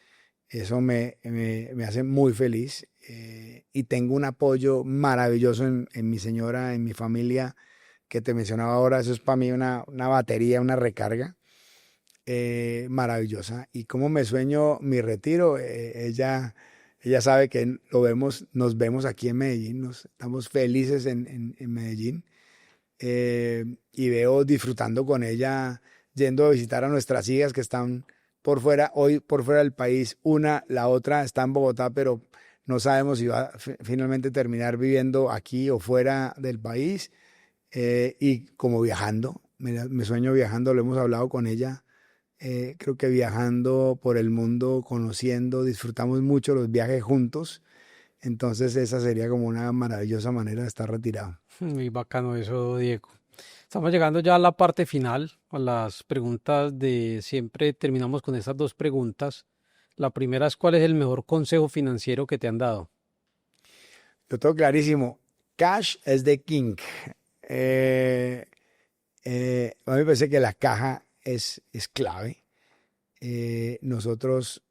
eso me hace muy feliz y tengo un apoyo maravilloso en mi señora, en mi familia, que te mencionaba ahora. Eso es para mí una batería, una recarga maravillosa. Y como me sueño mi retiro, ella sabe que nos vemos aquí en Medellín, estamos felices en Medellín y veo disfrutando con ella, yendo a visitar a nuestras hijas que están por fuera, hoy por fuera del país, la otra está en Bogotá, pero no sabemos si va a finalmente terminar viviendo aquí o fuera del país y como viajando, me sueño viajando, lo hemos hablado con ella. Creo que viajando por el mundo, conociendo, disfrutamos mucho los viajes juntos. Entonces esa sería como una maravillosa manera de estar retirado. Muy bacano eso, Diego. Estamos llegando ya a la parte final, a las preguntas de siempre terminamos con estas dos preguntas. La primera es ¿cuál es el mejor consejo financiero que te han dado? Lo tengo clarísimo. Cash es the king. A mí me parece que la caja es clave. Nosotros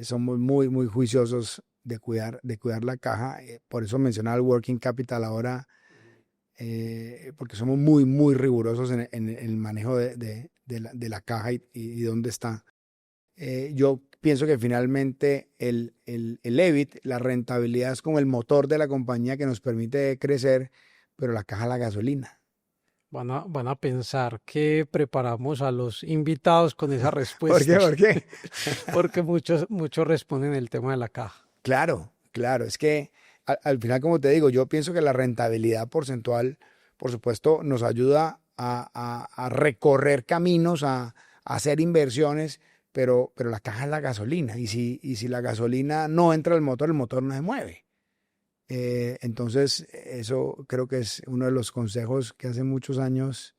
somos muy, muy juiciosos de cuidar la caja. Por eso mencionaba el working capital ahora, porque somos muy, muy rigurosos en el manejo de la caja y dónde está. Yo pienso que finalmente el EBIT, la rentabilidad es como el motor de la compañía que nos permite crecer, pero la caja es la gasolina. Van a pensar que preparamos a los invitados con esa ¿Por qué? respuesta, ¿Por qué? porque muchos responden el tema de la caja. Claro, claro. Es que al final, como te digo, yo pienso que la rentabilidad porcentual, por supuesto, nos ayuda a recorrer caminos, a hacer inversiones, pero la caja es la gasolina. Y si la gasolina no entra al motor, el motor no se mueve. Entonces, eso creo que es uno de los consejos que hace muchos años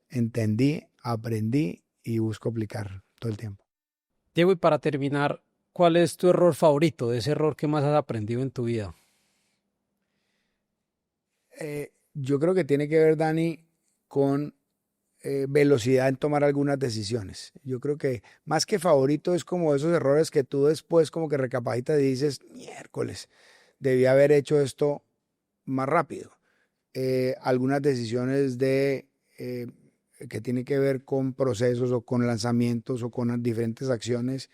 entendí, aprendí y busco aplicar todo el tiempo. Diego, y para terminar, ¿cuál es tu error favorito, de ese error que más has aprendido en tu vida? Yo creo que tiene que ver, Dani, con velocidad en tomar algunas decisiones. Yo creo que más que favorito es como esos errores que tú después como que recapacitas y dices, miércoles, debí haber hecho esto más rápido. Algunas decisiones que tienen que ver con procesos o con lanzamientos o con diferentes acciones,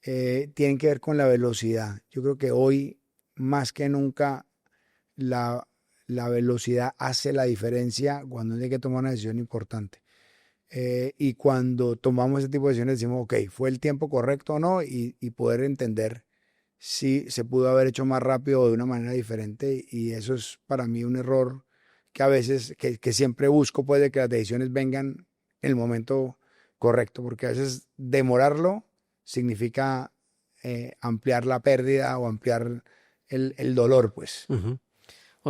tienen que ver con la velocidad. Yo creo que hoy, más que nunca, la, la velocidad hace la diferencia cuando hay que tomar una decisión importante. Y cuando tomamos ese tipo de decisiones decimos, ok, ¿fue el tiempo correcto o no? Y poder entender si se pudo haber hecho más rápido o de una manera diferente. Y eso es para mí un error que a veces, que siempre busco, pues, de que las decisiones vengan en el momento correcto, porque a veces demorarlo significa ampliar la pérdida o ampliar el dolor, pues. Ujú.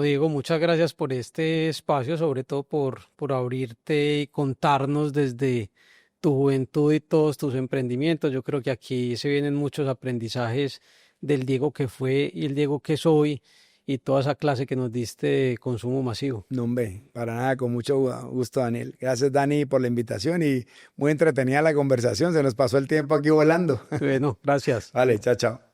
Diego, muchas gracias por este espacio, sobre todo por abrirte y contarnos desde tu juventud y todos tus emprendimientos. Yo creo que aquí se vienen muchos aprendizajes del Diego que fue y el Diego que soy y toda esa clase que nos diste de consumo masivo. No, hombre, para nada, con mucho gusto, Daniel. Gracias, Dani, por la invitación y muy entretenida la conversación. Se nos pasó el tiempo aquí volando. Bueno, gracias. Vale, chao, chao.